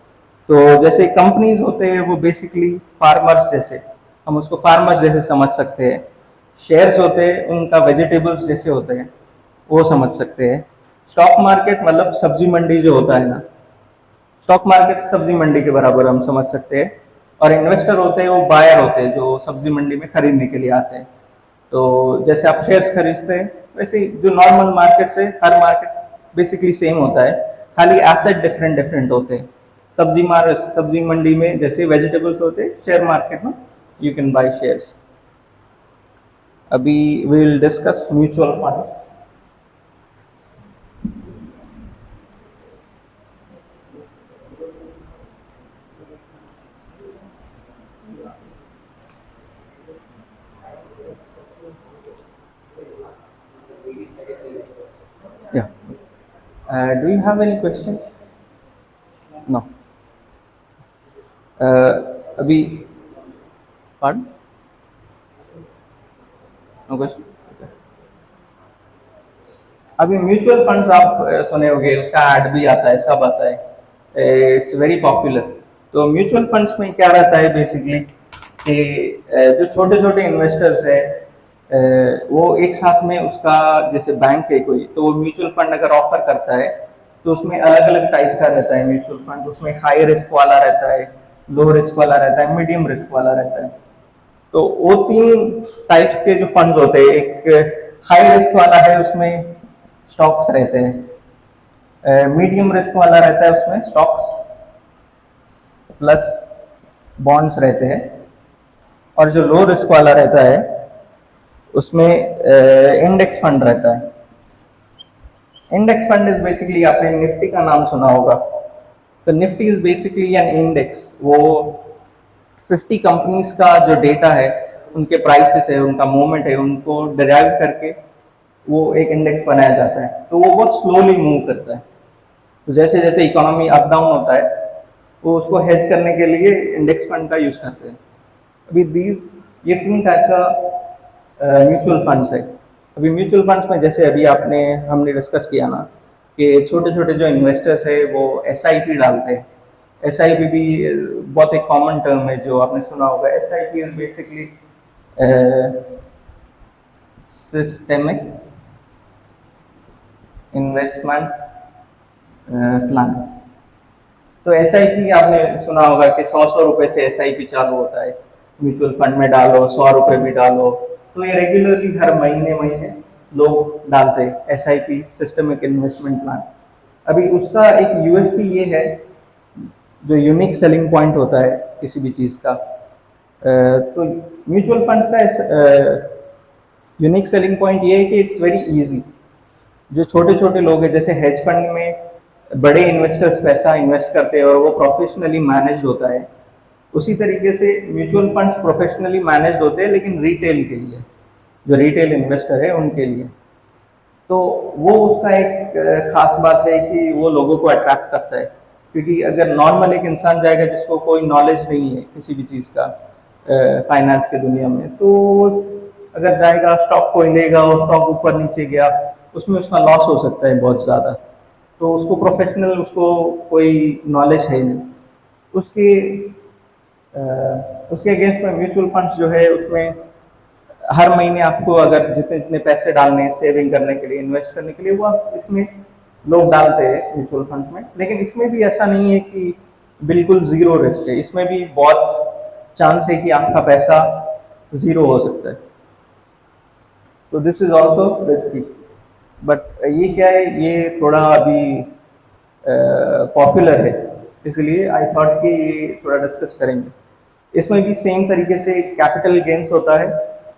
तो जैसे कंपनीज होते हैं वो बेसिकली फार्मर्स जैसे, हम उसको फार्मर्स जैसे समझ सकते हैं। शेयर्स होते हैं उनका वेजिटेबल्स जैसे होते हैं, वो समझ सकते हैं। स्टॉक मार्केट मतलब सब्जी मंडी जो होता है ना, स्टॉक मार्केट सब्जी मंडी के बराबर हम समझ सकते हैं, और इन्वेस्टर होते हैं वो बायर होते हैं जो सब्जी मंडी में खरीदने के लिए आते हैं। तो जैसे आप शेयर्स खरीदते हैं वैसे ही जो नॉर्मल मार्केट से हर मार्केट बेसिकली सेम होता है, खाली एसेट डिफरेंट डिफरेंट होते हैं। सब्जी मंडी में जैसे वेजिटेबल्स होते हैं, शेयर मार्केट में यू कैन बाय शेयर्स। अभी we will discuss mutual fund. Yeah. Do you have any questions? No. अभी pardon? No question? Okay. अभी म्यूचुअल फंड्स आप सुने होंगे, उसका ऐड भी आता है, सब आता है, इट्स वेरी पॉपुलर। तो म्यूचुअल फंड्स में क्या रहता है बेसिकली कि जो छोटे छोटे इन्वेस्टर्स है वो एक साथ में उसका, जैसे बैंक है कोई, तो वो म्यूचुअल फंड अगर ऑफर करता है तो उसमें अलग अलग टाइप का रहता है म्यूचुअल फंड। उसमें हाई रिस्क वाला रहता है, लो रिस्क वाला रहता है, मीडियम रिस्क वाला रहता है। तो वो तीन टाइप्स के जो फंड्स होते हैं, एक हाई रिस्क वाला है उसमें स्टॉक्स रहते हैं, मीडियम रिस्क वाला रहता है उसमें स्टॉक्स प्लस बॉन्ड्स रहते हैं, और जो लो रिस्क वाला रहता है उसमें इंडेक्स फंड रहता है। इंडेक्स फंड इज बेसिकली, आपने निफ्टी का नाम सुना होगा, तो Nifty is basically an index. वो 50 कंपनीज का जो डेटा है, उनके प्राइसेस है, उनका मूवमेंट है, उनको डिराइव करके वो एक इंडेक्स बनाया जाता है। तो वो बहुत स्लोली मूव करता है, तो जैसे जैसे इकोनॉमी अप डाउन होता है वो उसको हेज करने के लिए इंडेक्स फंड का यूज करते हैं। अभी ये तीन टाइप का म्यूचुअल फंड्स है। अभी म्यूचुअल फंड्स में जैसे अभी हमने डिस्कस किया ना कि छोटे छोटे जो इन्वेस्टर्स है वो SIP डालते हैं। SIP भी बहुत एक कॉमन टर्म है जो आपने सुना होगा। SIP is basically systemic investment plan. तो SIP आपने सुना होगा कि 100 रुपए से SIP चालू होता है, म्यूचुअल फंड में डालो, 100 रुपए भी डालो, तो ये रेगुलरली हर महीने महीने लोग डालते हैं SIP, सिस्टेमिक इन्वेस्टमेंट प्लान। अभी उसका एक USP ये है, जो यूनिक सेलिंग पॉइंट होता है किसी भी चीज़ का, तो म्यूचुअल फंड्स का यूनिक सेलिंग पॉइंट ये है कि इट्स वेरी इजी। जो छोटे छोटे लोग हैं, जैसे हेज फंड में बड़े इन्वेस्टर्स पैसा इन्वेस्ट करते हैं और वो प्रोफेशनली मैनेज होता है, उसी तरीके से म्यूचुअल फंड्स प्रोफेशनली मैनेज होते हैं, लेकिन रिटेल के लिए, जो रिटेल इन्वेस्टर है उनके लिए। तो वो उसका एक खास बात है कि वो लोगों को अट्रैक्ट करता है, क्योंकि अगर नॉर्मल एक इंसान जाएगा जिसको कोई नॉलेज नहीं है किसी भी चीज़ का फाइनेंस के दुनिया में, तो अगर जाएगा स्टॉक कोई लेगा और स्टॉक ऊपर नीचे गया, उसमें उसका लॉस हो सकता है बहुत ज़्यादा। तो उसको प्रोफेशनल, उसको कोई नॉलेज है नहीं, उसके उसके अगेंस्ट में म्यूचुअल फंड्स जो है उसमें हर महीने आपको अगर जितने जितने पैसे डालने हैं सेविंग करने के लिए, इन्वेस्ट करने के लिए, वो आप इसमें लोग डालते हैं म्यूचुअल फंड्स में। लेकिन इसमें भी ऐसा नहीं है कि बिल्कुल ज़ीरो रिस्क है, इसमें भी बहुत चांस है कि आपका पैसा ज़ीरो हो सकता है। तो this is also risky, but ये क्या है, ये थोड़ा अभी पॉपुलर है, इसलिए आई थॉट कि ये थोड़ा डिस्कस करेंगे। इसमें भी सेम तरीके से कैपिटल गेन्स होता है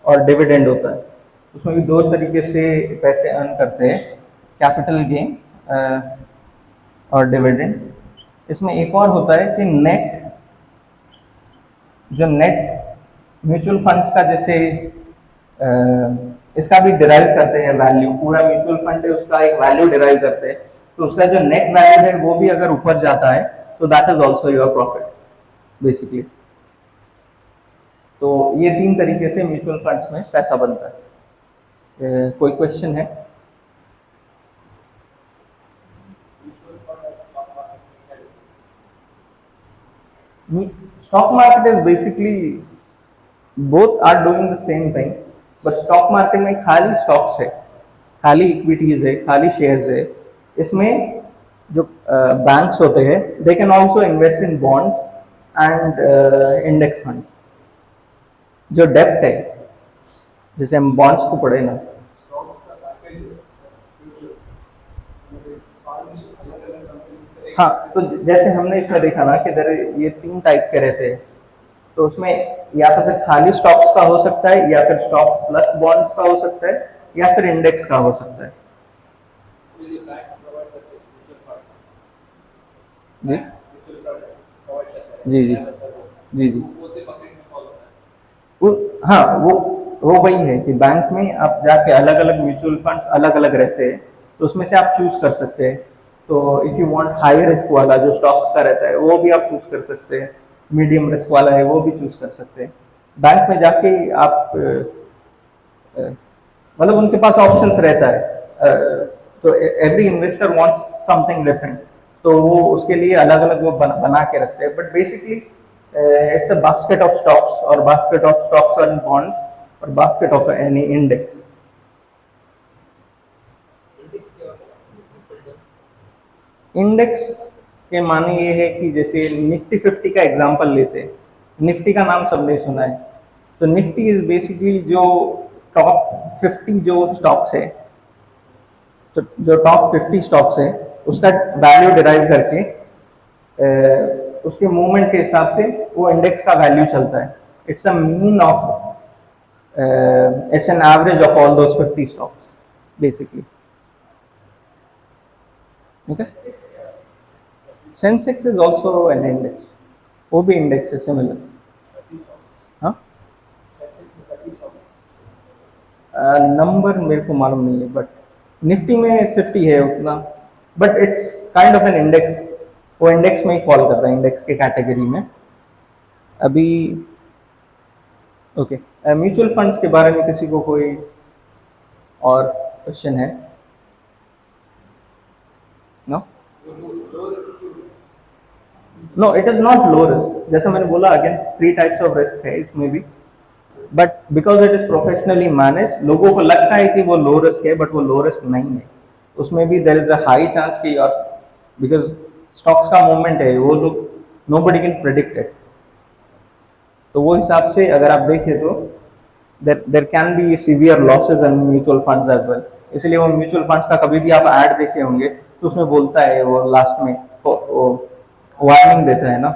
और डिविडेंड होता है। उसमें भी दो तरीके से पैसे अर्न करते हैं, कैपिटल गेन और डिविडेंड। इसमें एक और होता है कि नेट म्यूचुअल फंड्स का, जैसे इसका भी डिराइव करते हैं वैल्यू, पूरा म्यूचुअल फंड है उसका एक वैल्यू डिराइव करते हैं, तो उसका जो नेट वैल्यू है वो भी अगर ऊपर जाता है तो that is also your profit basically. तो ये तीन तरीके से म्यूचुअल फंड्स में पैसा बनता है। कोई क्वेश्चन है? Stock market is basically both are doing the same thing, but stock market में खाली स्टॉक्स है, खाली इक्विटीज है, खाली शेयर्स है। इसमें जो बैंक्स होते हैं they can also invest in bonds and index funds. जो डेप्ट है, जैसे हम बॉन्ड्स को पढ़े ना, स्टॉक्स का पैकेज है, म्यूचुअल मतलब 5 अलग अलग कंपनीज का हाँ, एक तो जैसे हमने इसमें देखा ना कि ये 3 टाइप के रहते हैं, तो उसमें या तो फिर खाली स्टॉक्स का हो सकता है, या फिर स्टॉक्स प्लस बॉन्ड्स का हो सकता है, या फिर इंडेक्स का हो सकता है। इसमें जो बैंक्स प्रोवाइड करते हैं म्यूचुअल फंड्स, जी बैंक्स म्यूचुअल फंड्स प्रोवाइड करते हैं जी जी एज अ सर्विस, जी जी। वो से बकेट में फॉलो होता है। वो हाँ, वो वही है कि बैंक में आप जाके अलग अलग म्यूचुअल फंड्स अलग अलग रहते हैं, तो उसमें से आप चूज कर सकते हैं। तो if you want high risk वाला जो स्टॉक्स का रहता है वो भी आप चूज कर सकते हैं, मीडियम रिस्क वाला है वो भी चूज कर सकते हैं। बैंक में जाके आप मतलब उनके पास ऑप्शंस रहता है। तो every investor wants something different, तो वो उसके लिए अलग अलग वो बना के रखते हैं, but basically it's a basket of stocks, और बास्केट ऑफ स्टॉक्स और बॉन्ड्स, और basket of any index. Index क्या होता है? Simple term. इंडेक्स के माने ये है कि जैसे निफ्टी 50 का एग्जांपल लेते हैं। निफ्टी का नाम सबने सुना है। तो निफ्टी इज बेसिकली जो टॉप 50 जो स्टॉक्स है, जो टॉप 50 स्टॉक्स है, उसका वैल्यू डिराइव करके उसके मूवमेंट के हिसाब से वो इंडेक्स का वैल्यू चलता है। It's a mean of it's an average of all those 50 stocks basically. Okay, Sensex is also an index, वो भी इंडेक्स है सिमिलर। 30 स्टॉक्स, हाँ, सेंसेक्स में 30 स्टॉक्स। नंबर मेरे को मालूम नहीं है, बट निफ्टी में 50 है उतना, but it's kind of an index. वो इंडेक्स में ही फॉल करता है, इंडेक्स के कैटेगरी में। अभी ओके, म्यूचुअल फंड्स के बारे में किसी को कोई और क्वेश्चन है? नो लो रिस्क की no, it is not low risk. जैसा मैंने बोला, अगेन 3 टाइप्स ऑफ रिस्क है इसमें भी, but because it is professionally manage, लोगों को लगता है कि वो लो रिस्क है, बट वो लो रिस्क नहीं है। उसमें भी there is a high chance कि और बिकॉज स्टॉक्स का मूवमेंट है, वो लोग nobody can predict it. तो वो हिसाब से अगर आप देखें तो there can be severe losses in mutual funds as well. इसलिए वो म्यूचुअल फंड्स का कभी भी आप ऐड देखे होंगे तो उसमें बोलता है वो लास्ट में वो वार्निंग देता है ना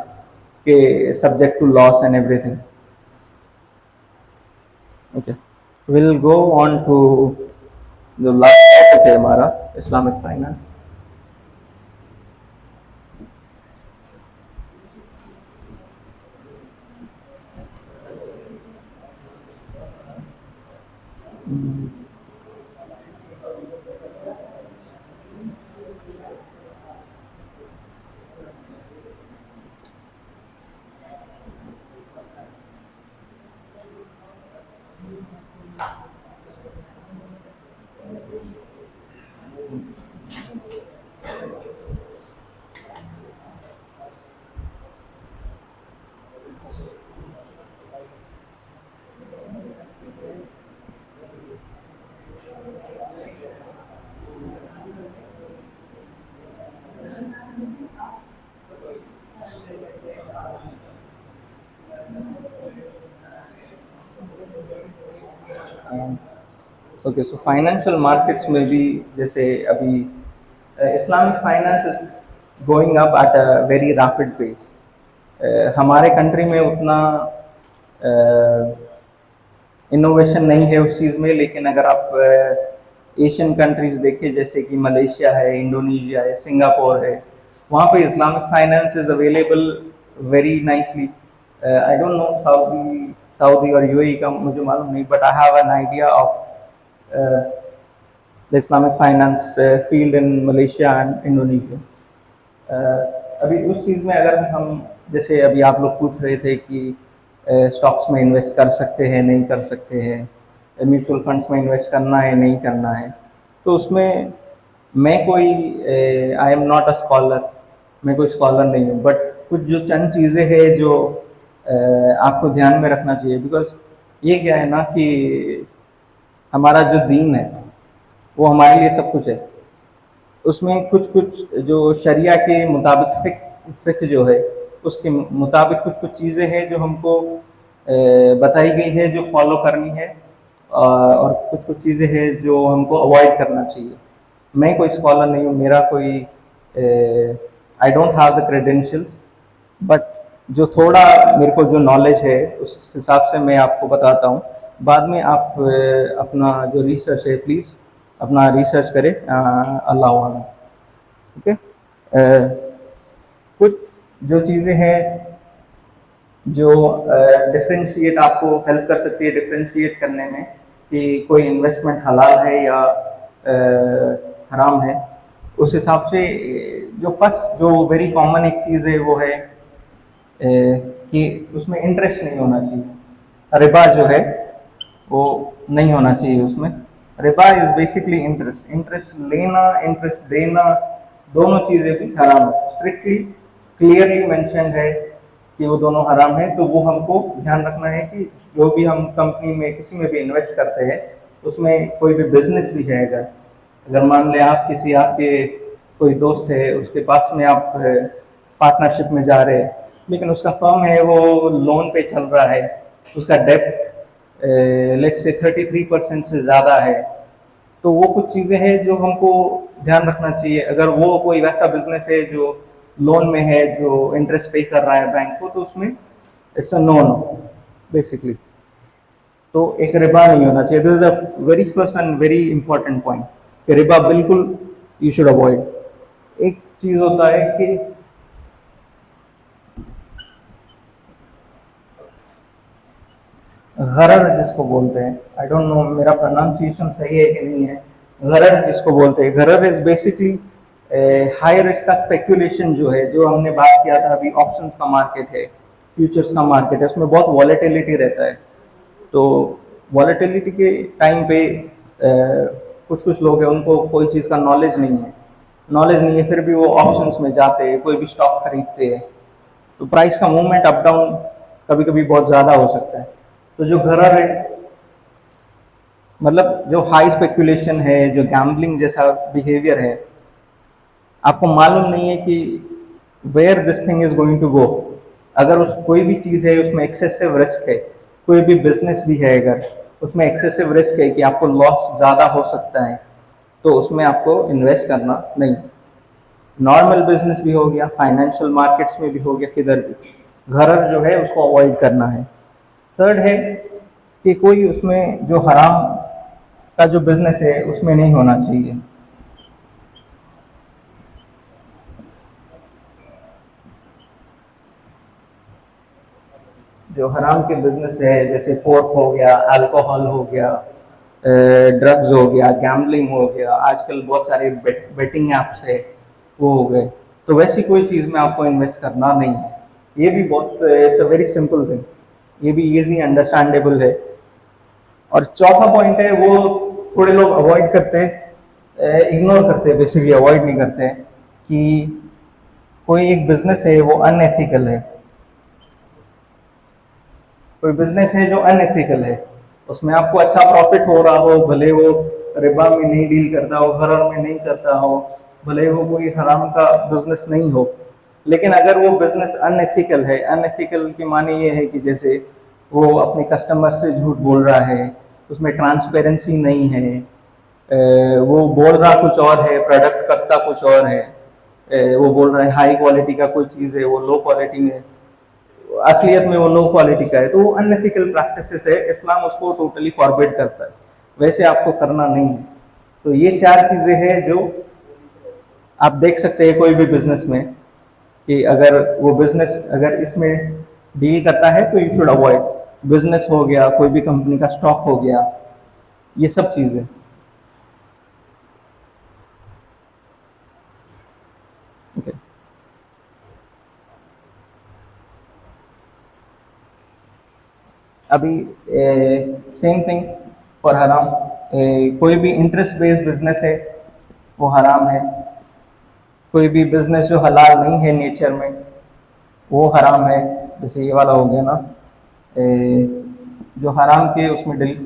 कि subject to loss and everything. Okay, will go on to जो लास्ट टॉपिक है हमारा, Islamic finance. Okay, so financial markets में भी जैसे अभी Islamic finance is going up at a very rapid pace. हमारे कंट्री में उतना इनोवेशन नहीं है उस चीज़ में, लेकिन अगर आप एशियन कंट्रीज देखिए, जैसे कि मलेशिया है, इंडोनेशिया है, सिंगापुर है, वहाँ पे Islamic finance is available very nicely. I don't know Saudi और यूएई का मुझे मालूम नहीं, but I have an idea of the Islamic finance field in Malaysia and Indonesia. अभी उस चीज़ में अगर हम, जैसे अभी आप लोग पूछ रहे थे कि स्टॉक्स में इन्वेस्ट कर सकते हैं नहीं कर सकते हैं, म्यूचुअल फंड्स में इन्वेस्ट करना है नहीं करना है, तो उसमें मैं कोई आई एम नॉट अ स्कॉलर, मैं कोई स्कॉलर नहीं हूँ, बट कुछ जो चंद चीज़ें हैं जो आपको ध्यान में रखना चाहिए। बिकॉज ये क्या है ना कि हमारा जो दीन है वो हमारे लिए सब कुछ है। उसमें कुछ कुछ जो शरिया के मुताबिक फिक जो है उसके मुताबिक कुछ कुछ चीज़ें हैं जो हमको बताई गई है जो फॉलो करनी है, और कुछ कुछ चीज़ें हैं जो हमको अवॉइड करना चाहिए। मैं कोई स्कॉलर नहीं हूँ, मेरा कोई I don't have the credentials, but जो थोड़ा मेरे को जो नॉलेज है उस हिसाब से मैं आपको बताता हूँ। बाद में आप अपना जो रिसर्च है प्लीज़ अपना रिसर्च करें, अल्लाह वाला। ठीक है। कुछ जो चीज़ें हैं जो डिफरेंशिएट आपको हेल्प कर सकती है डिफरेंशिएट करने में कि कोई इन्वेस्टमेंट हलाल है या हराम है, उस हिसाब से जो फर्स्ट जो वेरी कॉमन एक चीज़ है वो है कि उसमें इंटरेस्ट नहीं होना चाहिए। रिबा जो है वो नहीं होना चाहिए उसमें। Riba is basically interest, interest लेना इंटरेस्ट देना दोनों चीज़ें भी हराम है, स्ट्रिक्टली क्लियरली मेंशन्ड है कि वो दोनों हराम है। तो वो हमको ध्यान रखना है कि जो भी हम कंपनी में किसी में भी इन्वेस्ट करते हैं उसमें कोई भी बिजनेस भी है, अगर अगर मान लें आप किसी आपके कोई दोस्त है उसके पास में आप पार्टनरशिप में जा रहे हैं, लेकिन उसका फर्म है वो लोन पे चल रहा है, उसका डेप्ट लेट से 33% से ज़्यादा है, तो वो कुछ चीज़ें हैं जो हमको ध्यान रखना चाहिए। अगर वो कोई वैसा बिजनेस है जो लोन में है जो इंटरेस्ट पे कर रहा है बैंक को, तो उसमें it's a no no basically. तो एक रिबा नहीं होना चाहिए। This is the very first and very important point कि रिबा बिल्कुल यू शुड अवॉइड। एक चीज़ होता है कि गरर जिसको बोलते हैं, आई डोंट नो मेरा प्रोनाउंसिएशन सही है कि नहीं है, गरर जिसको बोलते हैं, गरर इज बेसिकली हाई रिस्क का स्पेक्यूलेशन जो है, जो हमने बात किया था अभी, ऑप्शंस का मार्केट है, फ्यूचर्स का मार्केट है, उसमें बहुत वॉलेटिलिटी रहता है। तो वॉलेटिलिटी के टाइम पे कुछ कुछ लोग हैं उनको कोई चीज़ का नॉलेज नहीं है, फिर भी वो ऑप्शंस में जाते हैं, कोई भी स्टॉक खरीदते हैं, तो प्राइस का मूवमेंट अप डाउन कभी कभी बहुत ज़्यादा हो सकता है। तो जो गरर है मतलब जो हाई स्पेकुलेशन है, जो गैम्बलिंग जैसा बिहेवियर है, आपको मालूम नहीं है कि where this thing is going to go. अगर उस कोई भी चीज़ है उसमें एक्सेसिव रिस्क है, कोई भी बिजनेस भी है अगर उसमें एक्सेसिव रिस्क है कि आपको लॉस ज़्यादा हो सकता है, तो उसमें आपको इन्वेस्ट करना नहीं। नॉर्मल बिजनेस भी हो गया, फाइनेंशियल मार्केट्स में भी हो गया, किधर भी गरर जो है उसको अवॉइड करना है। थर्ड है कि कोई उसमें जो हराम का जो बिजनेस है उसमें नहीं होना चाहिए। जो हराम के बिजनेस है जैसे पोर्क हो गया, अल्कोहल हो गया, ड्रग्स हो गया, गैम्बलिंग हो गया, आजकल बहुत सारे बेटिंग एप्स है वो हो गए, तो वैसी कोई चीज़ में आपको इन्वेस्ट करना नहीं है। ये भी बहुत it's a very simple thing, ये भी इजी अंडरस्टैंडेबल है। और चौथा पॉइंट है वो थोड़े लोग अवॉइड करते हैं, इग्नोर करते हैं, बेसिकली अवॉइड नहीं करते हैं कि कोई एक बिजनेस है वो अनएथिकल है, कोई बिजनेस है जो अनएथिकल है, उसमें आपको अच्छा प्रॉफिट हो रहा हो, भले वो रिबा में नहीं डील करता हो, गरर में नहीं करता हो, भले वो कोई हराम का बिजनेस नहीं हो, लेकिन अगर वो बिजनेस अनएथिकल है, अनएथिकल के माने ये है कि जैसे वो अपने कस्टमर से झूठ बोल रहा है, उसमें ट्रांसपेरेंसी नहीं है, वो बोल रहा कुछ और है, प्रोडक्ट करता कुछ और है, वो बोल रहा है हाई क्वालिटी का कोई चीज़ है वो लो क्वालिटी में, असलियत में वो लो क्वालिटी का है, तो वो अनएथिकल प्रैक्टिसेस है, इस्लाम उसको टोटली फॉरबिड करता है, वैसे आपको करना नहीं है। तो ये चार चीज़ें हैं जो आप देख सकते हैं कोई भी बिजनेस में कि अगर वो बिजनेस अगर इसमें डील करता है तो यू शुड अवॉइड। बिजनेस हो गया, कोई भी कंपनी का स्टॉक हो गया, ये सब चीज़ें। ओके, अभी सेम थिंग फॉर हराम, कोई भी इंटरेस्ट बेस्ड बिजनेस है वो हराम है, कोई भी बिजनेस जो हलाल नहीं है नेचर में वो हराम है। जैसे ये वाला हो गया ना, जो हराम के उसमें डील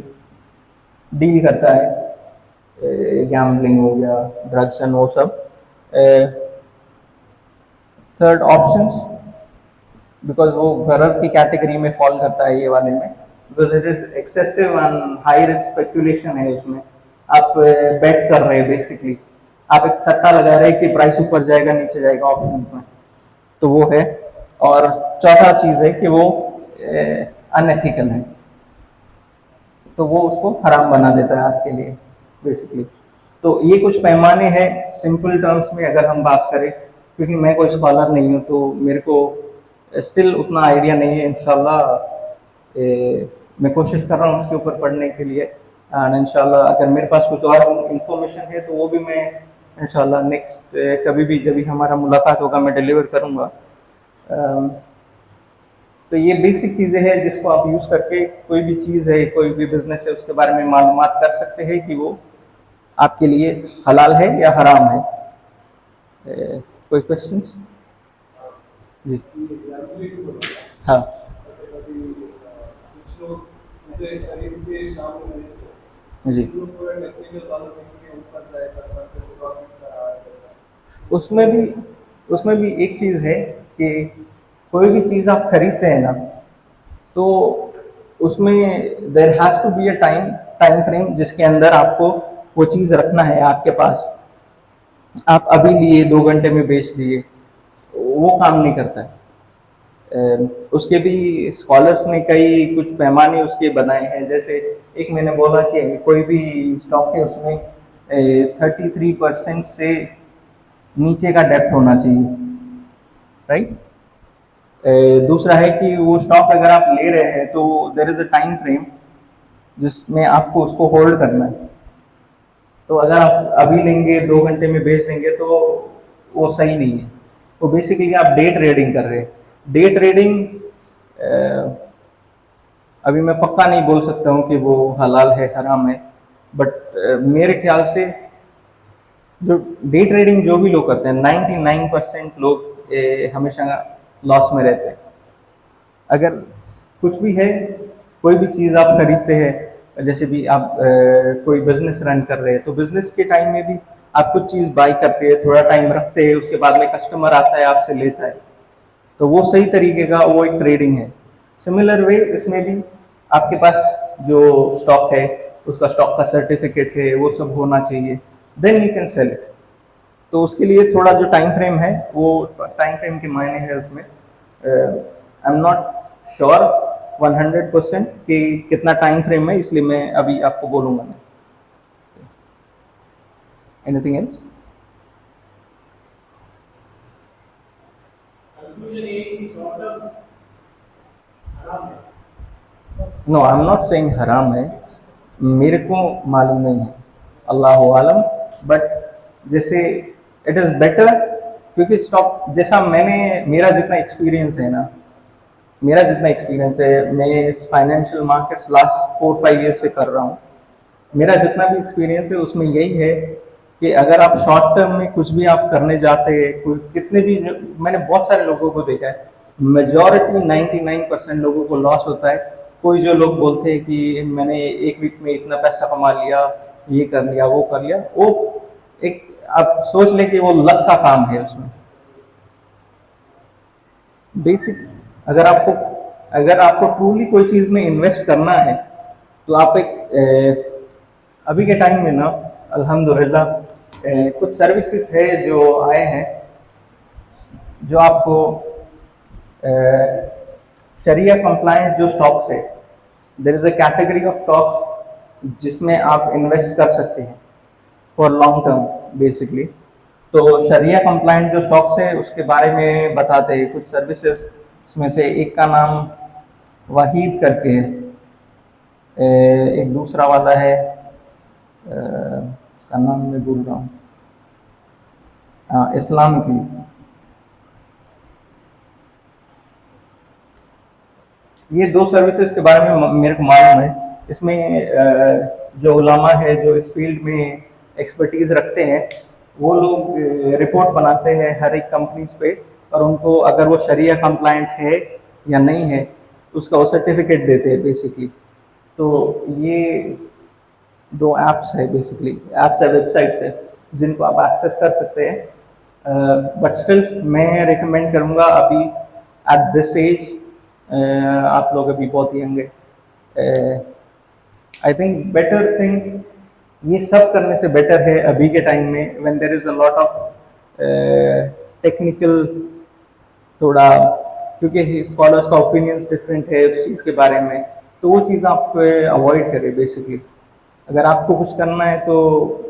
डील करता है, गैम्बलिंग हो गया, ड्रग्स एंड वो सब, थर्ड ऑप्शंस, बिकॉज वो गरर की कैटेगरी में फॉल करता है ये वाले में, because it is excessive and high risk speculation है उसमें। आप बेट कर रहे हैं बेसिकली, आप एक सट्टा लगा रहे हैं कि प्राइस ऊपर जाएगा नीचे जाएगा ऑप्शन में, तो वो है। और चौथा चीज है कि वो अनएथिकल है, तो वो उसको हराम बना देता है आपके लिए बेसिकली। तो ये कुछ पैमाने हैं सिंपल टर्म्स में अगर हम बात करें, क्योंकि मैं कोई स्कॉलर नहीं हूँ तो मेरे को स्टिल उतना आइडिया नहीं है। इंशाल्लाह मैं कोशिश कर रहा हूँ उसके ऊपर पढ़ने के लिए, एंड इंशाल्लाह अगर मेरे पास कुछ और इंफॉर्मेशन है तो वो भी मैं इंशाल्लाह नेक्स्ट कभी भी जब भी हमारा मुलाकात होगा मैं डिलीवर करूँगा। तो ये बेसिक चीज़ें हैं जिसको आप यूज़ करके कोई भी चीज़ है, कोई भी बिजनेस है, उसके बारे में मालूमात कर सकते हैं कि वो आपके लिए हलाल है या हराम है। कोई क्वेश्चंस? जी ये liability बोला, हाँ कभी कुछ लोग सुबह खरीद के शाम में बेचते हैं, जी। उन लोग पूरा टेक्निकल वालों के ऊपर जाएगा प्रॉफिट का राज ऐसा। उसमें भी एक चीज़ है कि कोई भी चीज़ आप खरीदते हैं ना, तो उसमें there has to be a time frame जिसके अंदर आपको वो चीज़ रखना है आपके पास। आप अभी लिए 2 घंटे में बेच दिए, वो काम नहीं करता है। उसके भी स्कॉलर्स ने कई कुछ पैमाने उसके बनाए हैं, जैसे एक मैंने बोला कि कोई भी स्टॉक है उसमें 33% से नीचे का डेप्थ होना चाहिए, राइट। दूसरा है कि वो स्टॉक अगर आप ले रहे हैं तो देर इज अ टाइम फ्रेम जिसमें आपको उसको होल्ड करना है। तो अगर आप अभी लेंगे 2 घंटे में बेच देंगे तो वो सही नहीं है। तो बेसिकली आप डे ट्रेडिंग कर रहे हैं। डे ट्रेडिंग अभी मैं पक्का नहीं बोल सकता हूँ कि वो हलाल है हराम है, बट मेरे ख्याल से जो डे ट्रेडिंग जो भी लोग करते हैं 99% लोग हमेशा लॉस में रहते हैं। अगर कुछ भी है, कोई भी चीज़ आप खरीदते हैं, जैसे भी आप कोई बिजनेस रन कर रहे हैं तो बिजनेस के टाइम में भी आप कुछ चीज़ बाई करते हैं, थोड़ा टाइम रखते हैं, उसके बाद में कस्टमर आता है आपसे लेता है, तो वो सही तरीके का वो एक ट्रेडिंग है। सिमिलर वे इसमें भी आपके पास जो स्टॉक है उसका स्टॉक का सर्टिफिकेट है वो सब होना चाहिए, then you can sell it. तो उसके लिए थोड़ा जो टाइम फ्रेम है वो टाइम फ्रेम के मायने है उसमें। आई एम नॉट श्योर 100% कि कितना टाइम फ्रेम है, इसलिए मैं अभी आपको बोलूँगा नहीं। Anything else? कंक्लूजन ये कि शॉर्ट टर्म हराम है। No, I am not saying हराम है, मेरे को मालूम नहीं है, अल्लाह आलम। बट जैसे इट इज़ बेटर, क्योंकि स्टॉक जैसा मेरा जितना एक्सपीरियंस है ना, मेरा जितना एक्सपीरियंस है, मैं फाइनेंशियल मार्केट्स लास्ट 4-5 ईयर से कर रहा हूँ। मेरा जितना भी एक्सपीरियंस है उसमें यही है कि अगर आप शॉर्ट टर्म में कुछ भी आप करने जाते हैं, कोई कितने भी, मैंने बहुत सारे लोगों को देखा है, मेजॉरिटी 99% लोगों को लॉस होता है। कोई जो लोग बोलते हैं कि मैंने एक वीक में इतना पैसा कमा लिया, ये कर लिया वो कर लिया, वो एक आप सोच लें कि वो लक का काम है उसमें। बेसिक अगर आपको ट्रूली कोई चीज़ में इन्वेस्ट करना है तो आप अभी के टाइम में ना अल्हम्दुलिल्लाह कुछ सर्विसेज है जो आए हैं जो आपको शरिया कंप्लायंट जो स्टॉक्स है, there is a category of stocks जिसमें आप इन्वेस्ट कर सकते हैं फॉर लॉन्ग टर्म बेसिकली। तो शरिया कंप्लायंट जो स्टॉक्स है उसके बारे में बताते हैं कुछ सर्विसेज, उसमें से एक का नाम वाहिद करके है, एक दूसरा वाला है, इसका नाम मैं भूल रहा हूँ, इस्लाम की। ये 2 सर्विसेज के बारे में मेरे को मालूम है। इसमें जो उलामा है जो इस फील्ड में एक्सपर्टीज रखते हैं वो लोग रिपोर्ट बनाते हैं हर एक कंपनीज पे, और उनको अगर वो शरिया कंप्लायंट है या नहीं है उसका वो सर्टिफिकेट देते हैं बेसिकली। तो ये 2 ऐप्स है बेसिकली, ऐप्स है वेबसाइट्स है जिनको आप एक्सेस कर सकते हैं। बट स्टिल मैं रिकमेंड करूँगा अभी एट दिस एज, आप लोग अभी बहुत यंग है, आई थिंक बेटर थिंग ये सब करने से बेटर है अभी के टाइम में when there is a lot of technical थोड़ा, क्योंकि स्कॉलर्स का ओपिनियंस डिफरेंट है उस चीज़ के बारे में, तो वो चीज़ आप अवॉइड करें बेसिकली। अगर आपको कुछ करना है तो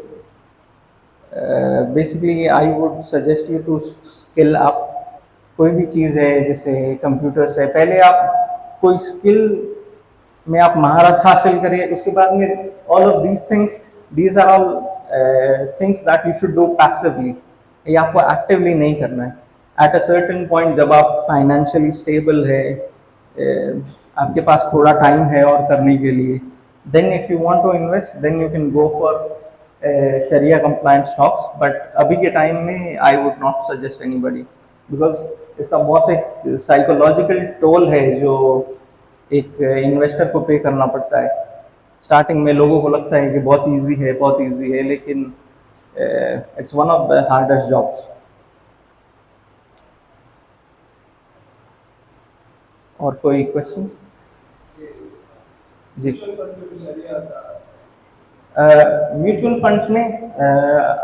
basically I would suggest you to skill up. कोई भी चीज़ है जैसे कंप्यूटर्स है, पहले आप कोई स्किल में आप महारत हासिल करिए, उसके बाद में all of these things, these are all things that you should do passively, ये आपको एक्टिवली नहीं करना है। एट अ सर्टेन पॉइंट जब आप फाइनेंशियली स्टेबल है, आपके पास थोड़ा टाइम है और करने के लिए, then if you want to invest then you can go for शरिया कंप्लायंट स्टॉक्स। बट अभी के टाइम में I would not suggest anybody, because इसका बहुत एक साइकोलॉजिकल टोल है जो एक इन्वेस्टर को पे करना पड़ता है। स्टार्टिंग में लोगों को लगता है कि बहुत इजी है, बहुत इजी है, लेकिन it's one of the hardest jobs. और कोई क्वेश्चन? जी, म्यूचुअल फंड्स में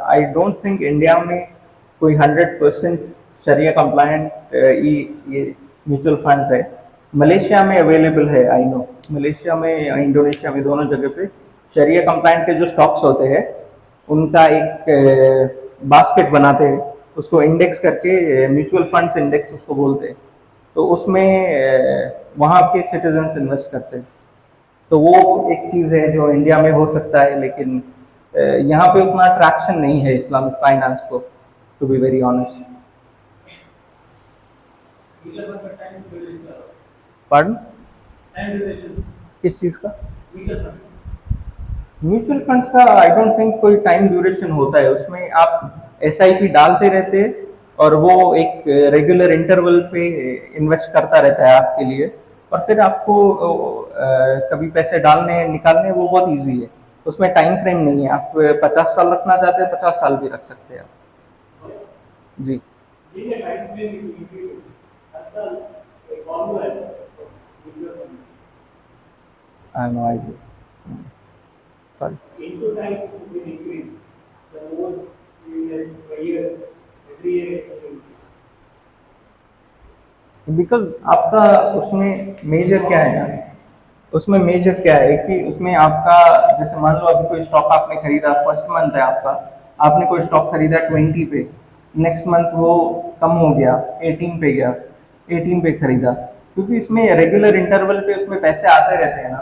आई डोंट थिंक इंडिया में कोई 100% शरिया कंप्लायंट ये म्यूचुअल फंड्स है। मलेशिया में अवेलेबल है, आई नो, मलेशिया में इंडोनेशिया में दोनों जगह पे शरिया कंप्लायंट के जो स्टॉक्स होते हैं उनका एक बास्केट बनाते हैं, उसको इंडेक्स करके म्यूचुअल फंड्स इंडेक्स उसको बोलते हैं, तो उसमें वहाँ के सिटीजन्स इन्वेस्ट करते हैं। तो वो एक चीज़ है जो इंडिया में हो सकता है, लेकिन यहाँ पे उतना अट्रैक्शन नहीं है इस्लामिक फाइनेंस को, to be very honest. Pardon? किस चीज़ का? म्यूचुअल फंड्स का आई डोंट थिंक कोई टाइम ड्यूरेशन होता है, उसमें आप एसआईपी डालते रहते हैं और वो एक रेगुलर इंटरवल पे इन्वेस्ट करता रहता है आपके लिए, और फिर आपको कभी पैसे डालने निकालने वो बहुत इजी है, उसमें टाइम फ्रेम नहीं है। आप 50 साल रखना चाहते हैं 50 साल भी रख सकते हैं आप। जी, I no idea, sorry. Because आपका उसमें मेजर क्या है ना, उसमें मेजर क्या है कि उसमें आपका, जैसे मान लो अभी कोई स्टॉक आपने खरीदा, फर्स्ट मंथ है आपका, आपने कोई स्टॉक खरीदा 20 पे, नेक्स्ट मंथ वो कम हो गया 18 पे गया, 18 पे खरीदा, क्योंकि इसमें रेगुलर इंटरवल पे उसमें पैसे आते रहते हैं ना,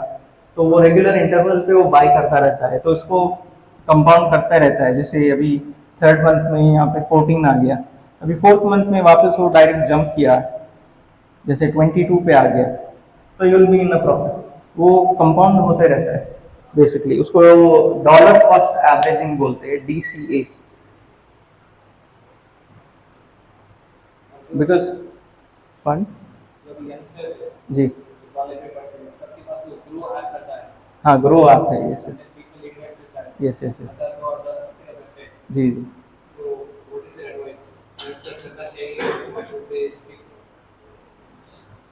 तो वो रेगुलर इंटरवल पे वो बाय करता रहता है, तो इसको कंपाउंड करता रहता है। जैसे अभी थर्ड मंथ में यहाँ पे 14 आ गया, अभी फोर्थ मंथ में वापस वो डायरेक्ट जंप किया, जैसे 22 पे आ गया, तो you will be in a profit. वो कंपाउंड होते रहता है बेसिकली, उसको डॉलर कॉस्ट एवरेजिंग बोलते हैं, DCA। बिकॉज फंड जी, हाँ ग्रो आप है, यस यस यस यस, जी जी।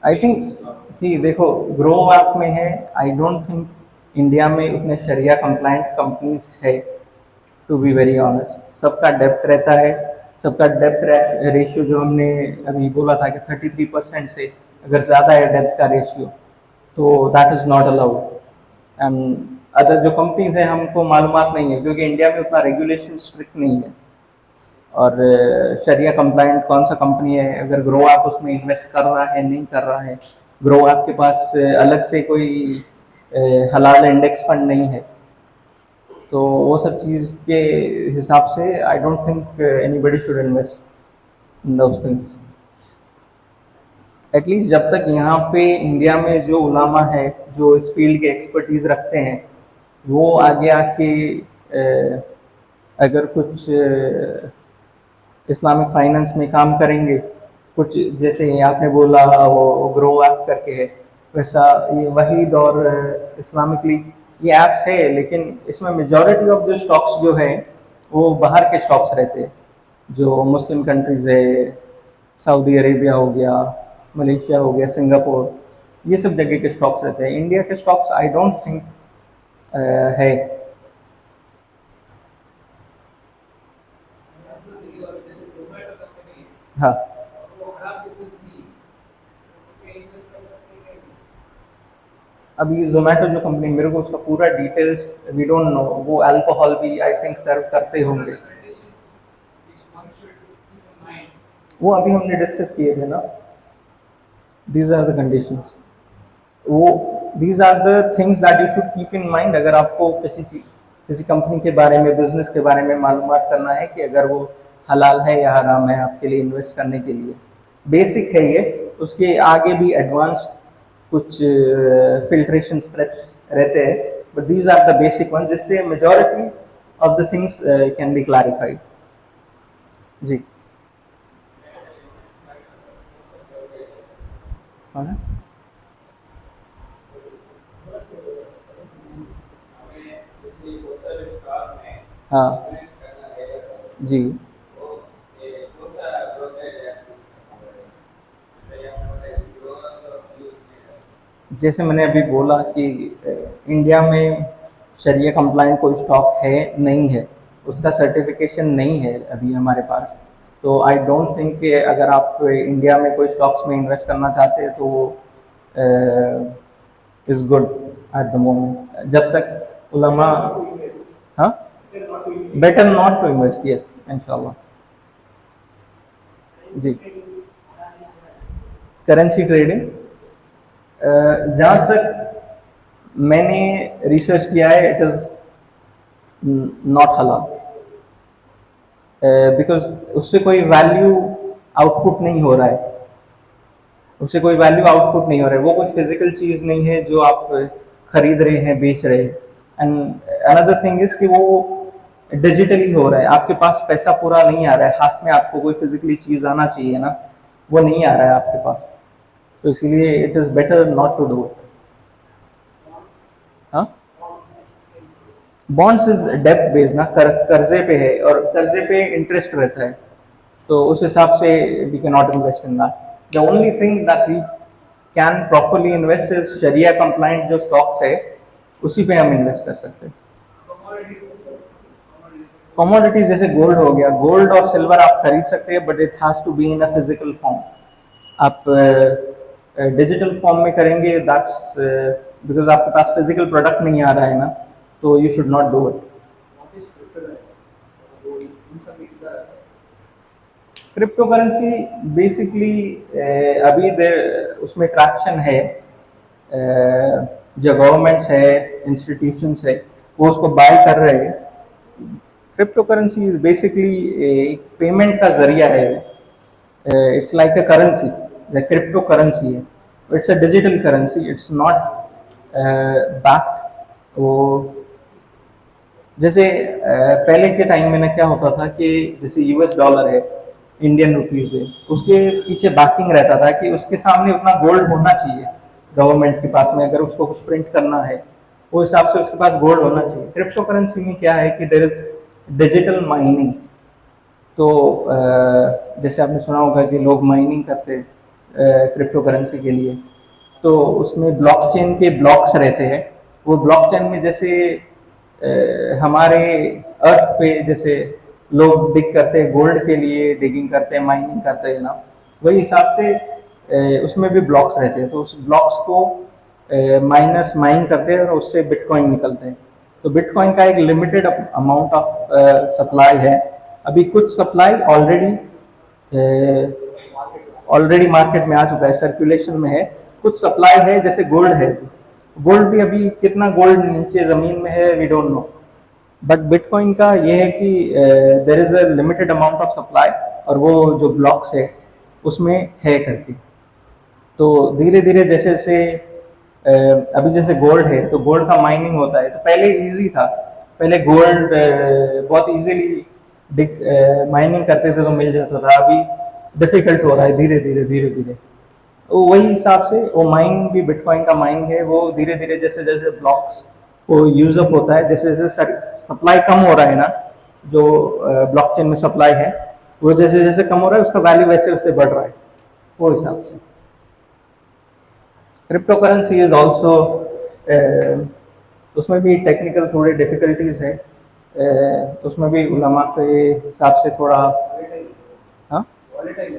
आई थिंक सी देखो, ग्रो ऐप में है, आई डोंट थिंक इंडिया में उतने शरिया कंप्लाइंट कंपनीज है, टू बी वेरी ऑनेस्ट। सबका डेप्ट रहता है, सबका डेप्ट रेशियो जो हमने अभी बोला था कि 33% से अगर ज़्यादा है डेप्ट का रेशियो, तो that is not allowed. And other जो कंपनीज हैं हमको मालूमात नहीं है, क्योंकि इंडिया में उतना रेगुलेशन स्ट्रिक्ट नहीं है, और शरिया कंप्लाइंट कौन सा कंपनी है, अगर ग्रो ऐप उसमें इन्वेस्ट कर रहा है नहीं कर रहा है, ग्रो ऐप के पास अलग से कोई हलाल इंडेक्स फंड नहीं है, तो वो सब चीज़ के हिसाब से आई don't think anybody should invest in those things. At least जब तक यहाँ पे इंडिया में जो उलामा है जो इस फील्ड के एक्सपर्टीज़ रखते हैं, वो आगे आके अगर कुछ इस्लामिक फाइनेंस में काम करेंगे, कुछ जैसे आपने बोला वो ग्रो ऐप करके है, वैसा ये वहीद और इस्लामिकली ये ऐप्स है, लेकिन इसमें मेजॉरिटी ऑफ जो स्टॉक्स जो है वो बाहर के स्टॉक्स रहते हैं, जो मुस्लिम कंट्रीज़ है, सऊदी अरेबिया हो गया, मलेशिया हो गया, सिंगापुर, ये सब जगह के स्टॉक्स रहते हैं। इंडिया के स्टॉक्स आई डोंट थिंक है। जैसे जोमेटो कंपनी हाँ, वो खराब बिजनेस थी, उस पे इन्वेस्ट कर सकते हैं क्या? अभी जोमेटो जो कंपनी, मेरे को उसका पूरा डिटेल्स वी डोंट नो। वो अल्कोहल भी आई थिंक सर्व करते What are होंगे। the conditions which one should keep in mind? वो अभी हमने डिस्कस किए थे ना, दीज आर द कंडीशंस। वो these are the things that you should keep in mind अगर आपको किसी चीज, किसी कंपनी के बारे में, बिजनेस के बारे में मालूमात करना है कि अगर वो हलाल है या हराम है आपके लिए इन्वेस्ट करने के लिए। बेसिक है ये, उसके आगे भी एडवांस कुछ फिल्ट्रेशन स्टेप्स रहते हैं, but these are the basic one जिससे majority of the things can be clarified. जी हाँ हमें इसलिए बहुत सारे स्टॉक में हाँ इन्वेस्ट करना है, जी। तो ये बहुत सारा ब्रोकरेज है, तो ये हमें बताइए, जो यूज नहीं है। जैसे मैंने अभी बोला कि इंडिया में शरिया कंप्लाइंट कोई स्टॉक है नहीं है, उसका सर्टिफिकेशन नहीं है अभी हमारे पास। तो आई डोंट थिंक कि अगर आप इंडिया में कोई स्टॉक्स में इन्वेस्ट करना चाहते हैं तो वो is good at the moment, जब तक उलमा। Not to invest. हाँ, Not to invest. Better not to invest, yes इंशाल्लाह। जी, करेंसी ट्रेडिंग जहाँ तक मैंने रिसर्च किया है, इट इज़ नॉट हलाल, बिकॉज उससे कोई वैल्यू आउटपुट नहीं हो रहा है। उससे कोई वैल्यू आउटपुट नहीं हो रहा है, वो कोई फिजिकल चीज़ नहीं है जो आप खरीद रहे हैं, बेच रहे हैं। एंड अनदर थिंग इज कि वो डिजिटली हो रहा है, आपके पास पैसा पूरा नहीं आ रहा है हाथ में, आपको कोई फिजिकली चीज़ आना चाहिए ना, वो नहीं आ रहा है आपके पास। तो इसीलिए it is better not to do it. हाँ, बॉन्ड्स इज डेप्ट बेस्ड ना, कर्जे पे है और कर्जे पे इंटरेस्ट रहता है, तो उस हिसाब से we can not invest in that. The only thing that we can properly invest is शरिया कंप्लाइंट जो स्टॉक्स है, उसी पे हम इन्वेस्ट कर सकते हैं। कमोडिटीज जैसे गोल्ड हो गया, गोल्ड और सिल्वर आप खरीद सकते हैं, but it has to be in a physical form. आप डिजिटल फॉर्म में करेंगे, दैट्स बिकॉज आपके पास फिजिकल प्रोडक्ट नहीं आ रहा है ना, तो you should not do it. What is cryptocurrency? वो इन सब इधर क्रिप्टो करेंसी बेसिकली अभी देर उसमें ट्रैक्शन है, जो गवर्नमेंट्स है, इंस्टीट्यूशंस है, वो उसको बाय कर रहे हैं। क्रिप्टो करेंसी इज बेसिकली एक पेमेंट का जरिया है। It's like a currency, crypto currency है, it's a digital currency, it's not backed. वो जैसे पहले के टाइम में ना क्या होता था कि जैसे यूएस डॉलर है, इंडियन रुपीज है, उसके पीछे बैकिंग रहता था कि उसके सामने उतना गोल्ड होना चाहिए गवर्नमेंट के पास में, अगर उसको कुछ प्रिंट करना है वो हिसाब से उसके पास गोल्ड होना चाहिए। क्रिप्टो करेंसी में क्या है कि देयर इज डिजिटल माइनिंग। तो जैसे आपने सुना होगा कि लोग माइनिंग करते हैं क्रिप्टो करेंसी के लिए, तो उसमें ब्लॉकचेन के ब्लॉक्स रहते हैं। वो ब्लॉकचेन में जैसे हमारे अर्थ पे जैसे लोग डिग करते हैं गोल्ड के लिए, डिगिंग करते हैं, माइनिंग करते हैं ना, वही हिसाब से उसमें भी ब्लॉक्स रहते हैं। तो उस ब्लॉक्स को माइनर्स माइन करते हैं और उससे बिटकॉइन निकलते हैं। तो बिटकॉइन का एक लिमिटेड अमाउंट ऑफ सप्लाई है। अभी कुछ सप्लाई ऑलरेडी मार्केट में आ चुका है, सर्कुलेशन में है। कुछ सप्लाई है, जैसे गोल्ड है, गोल्ड भी अभी कितना गोल्ड नीचे ज़मीन में है we don't know, but bitcoin का ये है कि there is a limited amount of supply, और वो जो ब्लॉक्स है उसमें है करके। तो धीरे धीरे जैसे जैसे अभी जैसे गोल्ड है तो गोल्ड का माइनिंग होता है, तो पहले इजी था, पहले गोल्ड बहुत इजीली माइनिंग करते थे तो मिल जाता था। अभी डिफिकल्ट हो रहा है धीरे धीरे धीरे धीरे। तो वही हिसाब से वो माइनिंग भी, बिटकॉइन का माइनिंग है, वो धीरे धीरे जैसे जैसे ब्लॉक्स वो यूज अप होता है, जैसे जैसे सप्लाई कम हो रहा है ना, जो ब्लॉकचेन में सप्लाई है, वो जैसे जैसे कम हो रहा है उसका वैल्यू वैसे वैसे बढ़ रहा है, वो हिसाब से। क्रिप्टो करेंसी इज ऑल्सो, उसमें भी टेक्निकल थोड़ी डिफिकल्टीज है, उसमें भी उलमा के हिसाब से थोड़ा, हाँ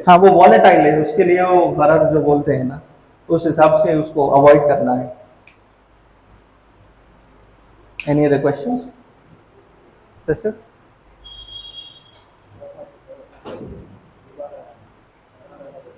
हाँ वो वॉलेटाइल है, उसके लिए वो गरर जो बोलते हैं ना, उस हिसाब से उसको अवॉइड करना है। Any other question sister?